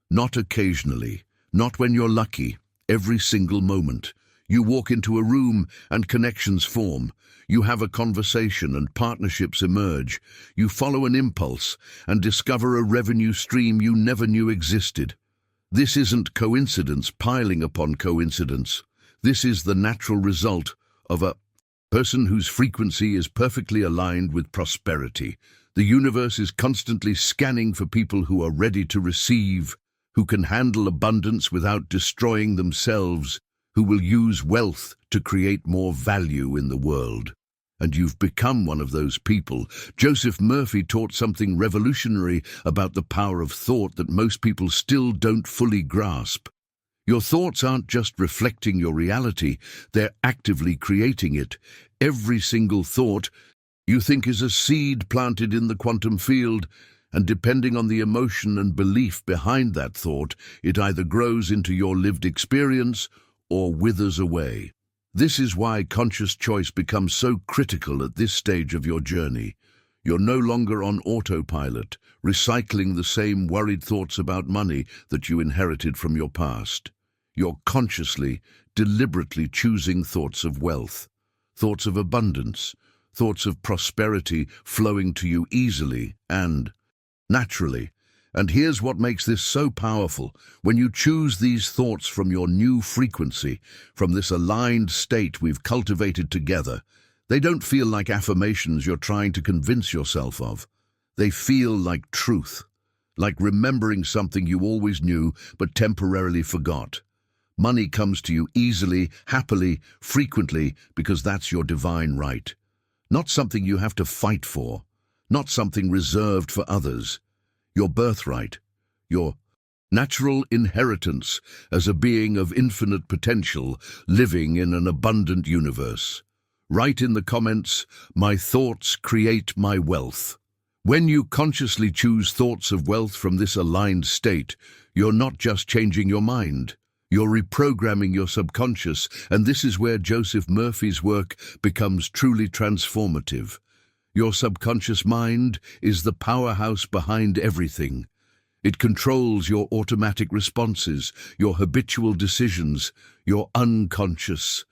Not occasionally, not when you're lucky, every single moment. You walk into a room and connections form. You have a conversation and partnerships emerge. You follow an impulse and discover a revenue stream you never knew existed. This isn't coincidence piling upon coincidence. This is the natural result of a person whose frequency is perfectly aligned with prosperity. The universe is constantly scanning for people who are ready to receive, who can handle abundance without destroying themselves, who will use wealth to create more value in the world. And you've become one of those people. Joseph Murphy taught something revolutionary about the power of thought that most people still don't fully grasp. Your thoughts aren't just reflecting your reality, they're actively creating it. Every single thought you think is a seed planted in the quantum field, and depending on the emotion and belief behind that thought, it either grows into your lived experience or withers away. This is why conscious choice becomes so critical at this stage of your journey. You're no longer on autopilot, recycling the same worried thoughts about money that you inherited from your past. You're consciously, deliberately choosing thoughts of wealth, thoughts of abundance, thoughts of prosperity flowing to you easily and naturally. And here's what makes this so powerful. When you choose these thoughts from your new frequency, from this aligned state we've cultivated together, they don't feel like affirmations you're trying to convince yourself of. They feel like truth, like remembering something you always knew but temporarily forgot. Money comes to you easily, happily, frequently, because that's your divine right. Not something you have to fight for, not something reserved for others. Your birthright, your natural inheritance as a being of infinite potential living in an abundant universe. Write in the comments, "My thoughts create my wealth." When you consciously choose thoughts of wealth from this aligned state, you're not just changing your mind. You're reprogramming your subconscious, and this is where Joseph Murphy's work becomes truly transformative. Your subconscious mind is the powerhouse behind everything. It controls your automatic responses, your habitual decisions, your unconscious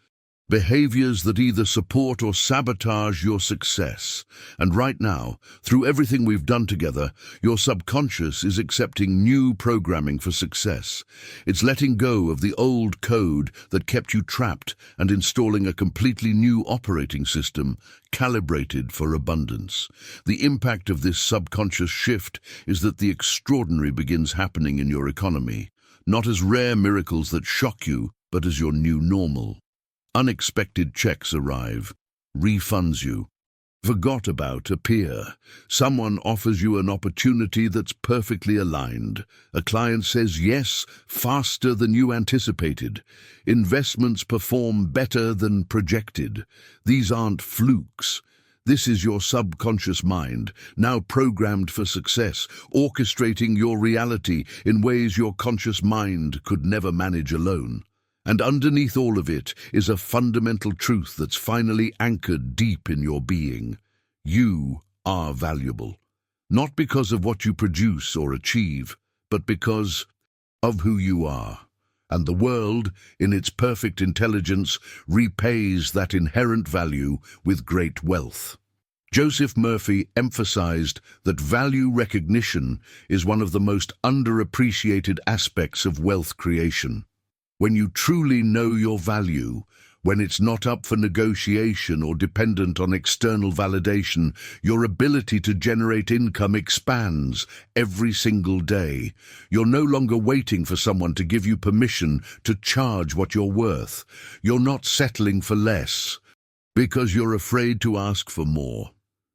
behaviors that either support or sabotage your success. And right now, through everything we've done together, your subconscious is accepting new programming for success. It's letting go of the old code that kept you trapped and installing a completely new operating system calibrated for abundance. The impact of this subconscious shift is that the extraordinary begins happening in your economy, not as rare miracles that shock you, but as your new normal. Unexpected checks arrive. refunds you. Forgot about appear. Someone offers you an opportunity that's perfectly aligned. A client says yes faster than you anticipated. Investments perform better than projected. These aren't flukes. This is your subconscious mind, now programmed for success, orchestrating your reality in ways your conscious mind could never manage alone. And underneath all of it is a fundamental truth that's finally anchored deep in your being. You are valuable. Not because of what you produce or achieve, but because of who you are. And the world, in its perfect intelligence, repays that inherent value with great wealth. Joseph Murphy emphasized that value recognition is one of the most underappreciated aspects of wealth creation. When you truly know your value, when it's not up for negotiation or dependent on external validation, your ability to generate income expands every single day. You're no longer waiting for someone to give you permission to charge what you're worth. You're not settling for less because you're afraid to ask for more.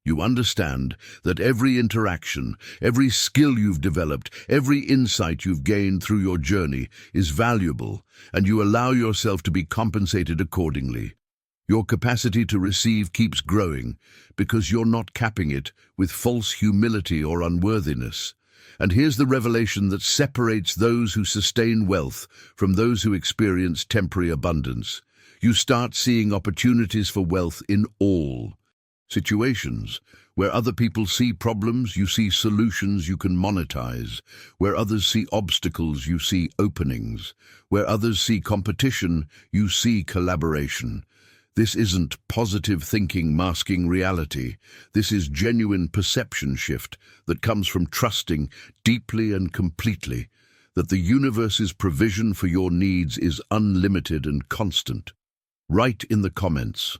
You understand that every interaction, every skill you've developed, every insight you've gained through your journey is valuable, and you allow yourself to be compensated accordingly. Your capacity to receive keeps growing because you're not capping it with false humility or unworthiness. And here's the revelation that separates those who sustain wealth from those who experience temporary abundance. You start seeing opportunities for wealth in all situations. Where other people see problems, you see solutions you can monetize. Where others see obstacles, you see openings. Where others see competition, you see collaboration. This isn't positive thinking masking reality. This is genuine perception shift that comes from trusting deeply and completely that the universe's provision for your needs is unlimited and constant. Write in the comments,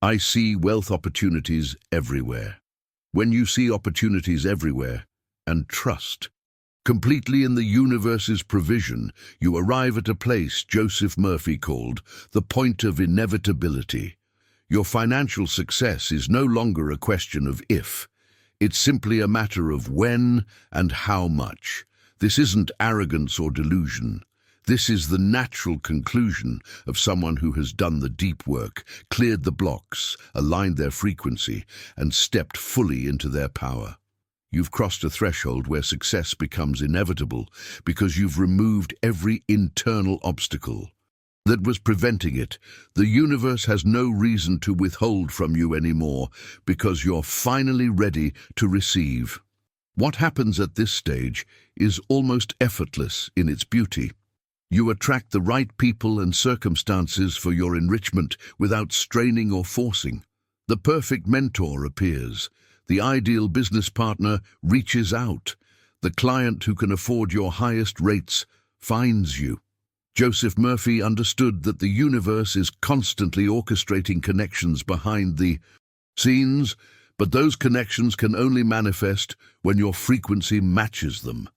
I see wealth opportunities everywhere. When you see opportunities everywhere and trust completely in the universe's provision, you arrive at a place Joseph Murphy called the point of inevitability. Your financial success is no longer a question of if. It's simply a matter of when and how much. This isn't arrogance or delusion. This is the natural conclusion of someone who has done the deep work, cleared the blocks, aligned their frequency, and stepped fully into their power. You've crossed a threshold where success becomes inevitable because you've removed every internal obstacle that was preventing it. The universe has no reason to withhold from you anymore because you're finally ready to receive. What happens at this stage is almost effortless in its beauty. You attract the right people and circumstances for your enrichment without straining or forcing. The perfect mentor appears. The ideal business partner reaches out. The client who can afford your highest rates finds you. Joseph Murphy understood that the universe is constantly orchestrating connections behind the scenes, but those connections can only manifest when your frequency matches them.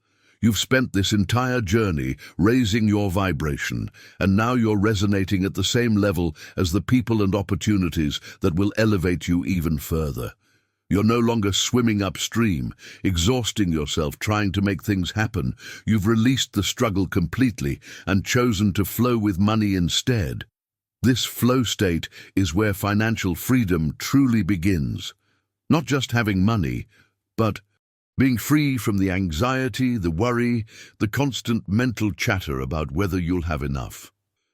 You've spent this entire journey raising your vibration, and now you're resonating at the same level as the people and opportunities that will elevate you even further. You're no longer swimming upstream, exhausting yourself trying to make things happen. You've released the struggle completely and chosen to flow with money instead. This flow state is where financial freedom truly begins. Not just having money, but being free from the anxiety, the worry, the constant mental chatter about whether you'll have enough.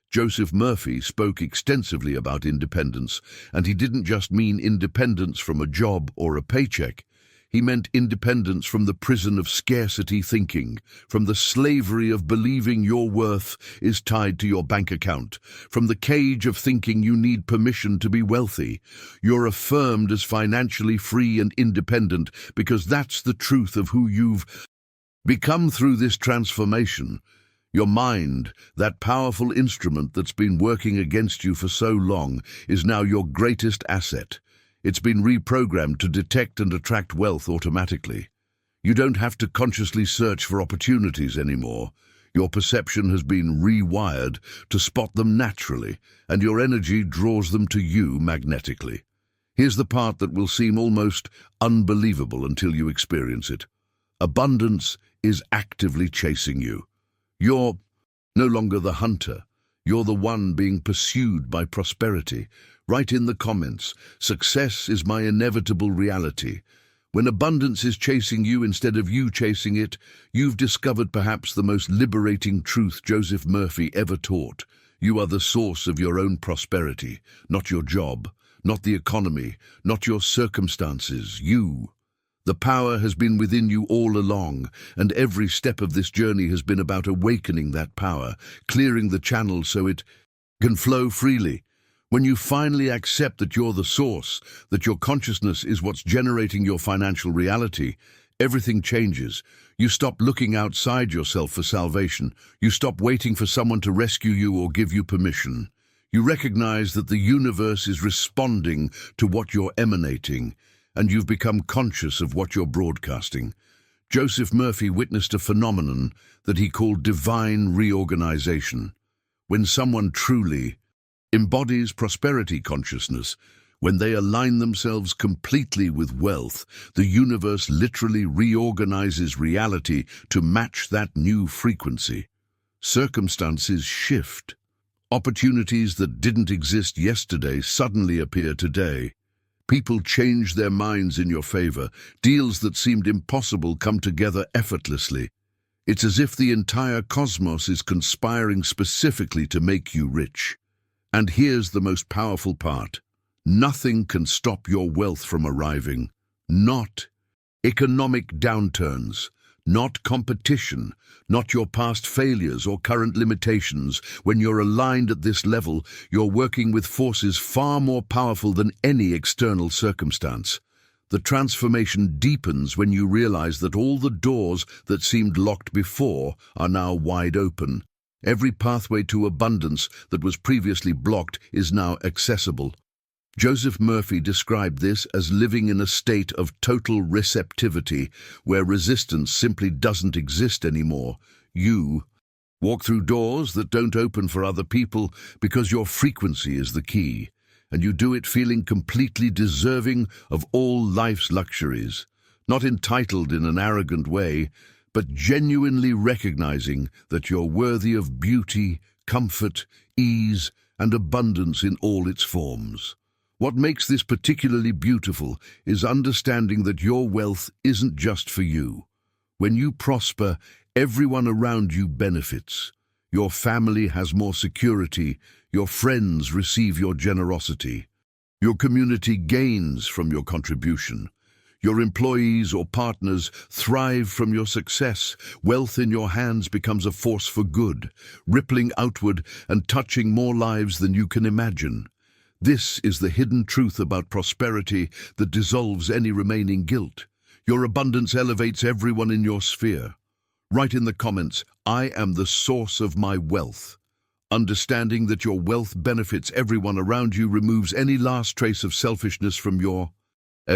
Joseph Murphy spoke extensively about independence, and he didn't just mean independence from a job or a paycheck. He meant independence from the prison of scarcity thinking, from the slavery of believing your worth is tied to your bank account, from the cage of thinking you need permission to be wealthy. You're affirmed as financially free and independent because that's the truth of who you've become through this transformation. Your mind, that powerful instrument that's been working against you for so long, is now your greatest asset. It's been reprogrammed to detect and attract wealth automatically. You don't have to consciously search for opportunities anymore. Your perception has been rewired to spot them naturally, and your energy draws them to you magnetically. Here's the part that will seem almost unbelievable until you experience it. Abundance is actively chasing you. You're no longer the hunter. You're the one being pursued by prosperity. Write in the comments, "Success is my inevitable reality." When abundance is chasing you instead of you chasing it, you've discovered perhaps the most liberating truth Joseph Murphy ever taught. You are the source of your own prosperity, not your job, not the economy, not your circumstances, you. The power has been within you all along, and every step of this journey has been about awakening that power, clearing the channel so it can flow freely. When you finally accept that you're the source, that your consciousness is what's generating your financial reality, everything changes. You stop looking outside yourself for salvation. You stop waiting for someone to rescue you or give you permission. You recognize that the universe is responding to what you're emanating, and you've become conscious of what you're broadcasting. Joseph Murphy witnessed a phenomenon that he called divine reorganization. When someone truly embodies prosperity consciousness, when they align themselves completely with wealth, the universe literally reorganizes reality to match that new frequency. Circumstances shift. Opportunities that didn't exist yesterday suddenly appear today. People change their minds in your favor. Deals that seemed impossible come together effortlessly. It's as if the entire cosmos is conspiring specifically to make you rich. And here's the most powerful part. Nothing can stop your wealth from arriving. Not economic downturns, not competition, not your past failures or current limitations. When you're aligned at this level, you're working with forces far more powerful than any external circumstance. The transformation deepens when you realize that all the doors that seemed locked before are now wide open. Every pathway to abundance that was previously blocked is now accessible. Joseph Murphy described this as living in a state of total receptivity, where resistance simply doesn't exist anymore. You walk through doors that don't open for other people because your frequency is the key, and you do it feeling completely deserving of all life's luxuries, not entitled in an arrogant way, but genuinely recognizing that you're worthy of beauty, comfort, ease, and abundance in all its forms. What makes this particularly beautiful is understanding that your wealth isn't just for you. When you prosper, everyone around you benefits. Your family has more security, your friends receive your generosity, your community gains from your contribution. Your employees or partners thrive from your success. Wealth in your hands becomes a force for good, rippling outward and touching more lives than you can imagine. This is the hidden truth about prosperity that dissolves any remaining guilt. Your abundance elevates everyone in your sphere. Write in the comments, "I am the source of my wealth." Understanding that your wealth benefits everyone around you removes any last trace of selfishness from your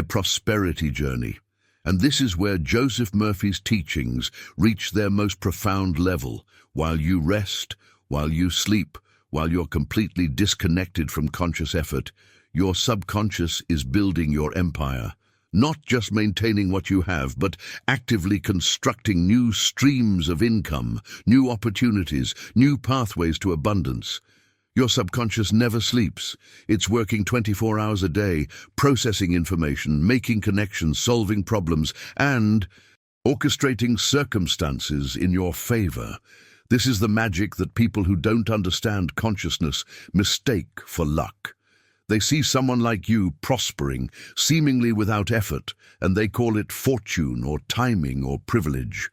prosperity journey. And this is where Joseph Murphy's teachings reach their most profound level. While you rest, while you sleep, while you're completely disconnected from conscious effort, your subconscious is building your empire. Not just maintaining what you have, but actively constructing new streams of income, new opportunities, new pathways to abundance. Your subconscious never sleeps. It's working 24 hours a day, processing information, making connections, solving problems, and orchestrating circumstances in your favor. This is the magic that people who don't understand consciousness mistake for luck. They see someone like you prospering, seemingly without effort, and they call it fortune or timing or privilege.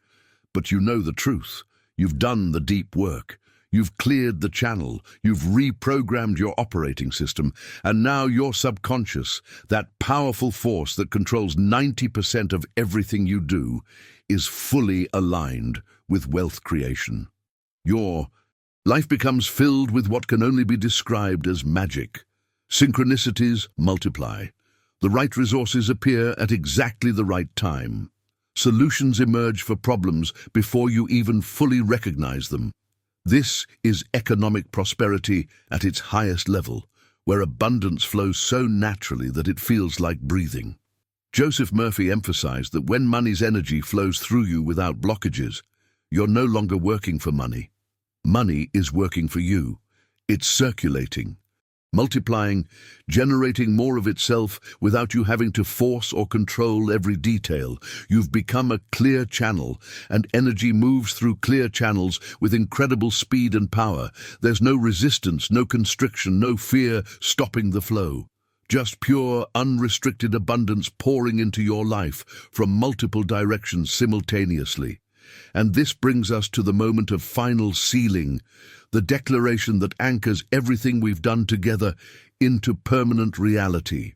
But you know the truth. You've done the deep work. You've cleared the channel, you've reprogrammed your operating system, and now your subconscious, that powerful force that controls 90% of everything you do, is fully aligned with wealth creation. Your life becomes filled with what can only be described as magic. Synchronicities multiply. The right resources appear at exactly the right time. Solutions emerge for problems before you even fully recognize them. This is economic prosperity at its highest level, where abundance flows so naturally that it feels like breathing. Joseph Murphy emphasized that when money's energy flows through you without blockages, you're no longer working for money. Money is working for you. It's circulating, multiplying, generating more of itself without you having to force or control every detail. You've become a clear channel, and energy moves through clear channels with incredible speed and power. There's no resistance, no constriction, no fear stopping the flow. Just pure, unrestricted abundance pouring into your life from multiple directions simultaneously. And this brings us to the moment of final sealing, the declaration that anchors everything we've done together into permanent reality.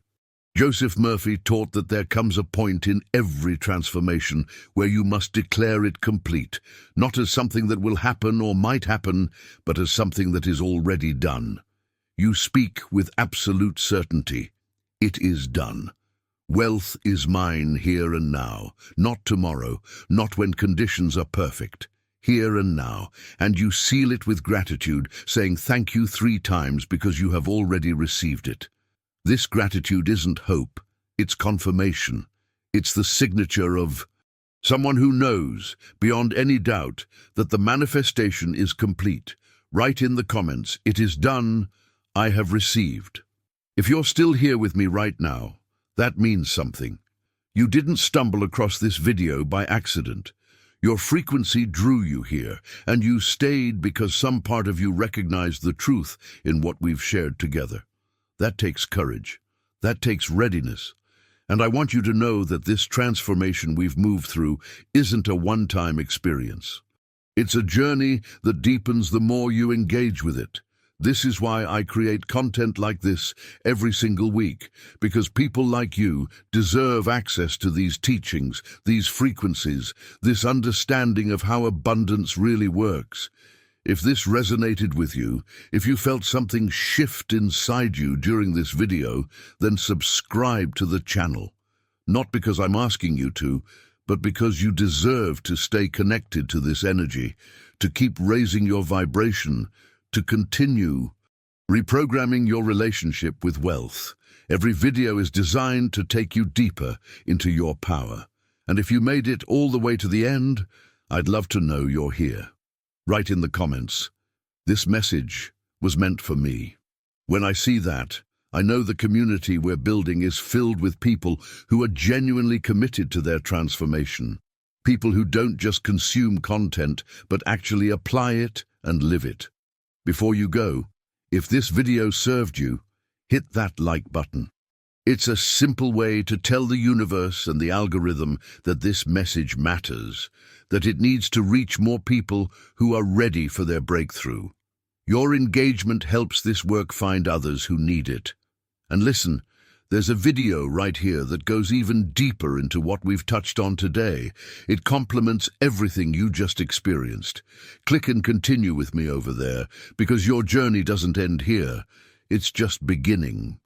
Joseph Murphy taught that there comes a point in every transformation where you must declare it complete, not as something that will happen or might happen, but as something that is already done. You speak with absolute certainty. It is done. Wealth is mine here and now, not tomorrow, not when conditions are perfect. Here and now, and you seal it with gratitude, saying thank you 3 times because you have already received it. This gratitude isn't hope, it's confirmation. It's the signature of someone who knows, beyond any doubt, that the manifestation is complete. Write in the comments, it is done, I have received. If you're still here with me right now, that means something. You didn't stumble across this video by accident. Your frequency drew you here, and you stayed because some part of you recognized the truth in what we've shared together. That takes courage. That takes readiness. And I want you to know that this transformation we've moved through isn't a one-time experience. It's a journey that deepens the more you engage with it. This is why I create content like this every single week, because people like you deserve access to these teachings, these frequencies, this understanding of how abundance really works. If this resonated with you, if you felt something shift inside you during this video, then subscribe to the channel. Not because I'm asking you to, but because you deserve to stay connected to this energy, to keep raising your vibration, to continue reprogramming your relationship with wealth. Every video is designed to take you deeper into your power. And if you made it all the way to the end, I'd love to know you're here. Write in the comments, this message was meant for me. When I see that, I know the community we're building is filled with people who are genuinely committed to their transformation. People who don't just consume content, but actually apply it and live it. Before you go, if this video served you, hit that like button. It's a simple way to tell the universe and the algorithm that this message matters, that it needs to reach more people who are ready for their breakthrough. Your engagement helps this work find others who need it. And listen, there's a video right here that goes even deeper into what we've touched on today. It complements everything you just experienced. Click and continue with me over there, because your journey doesn't end here. It's just beginning.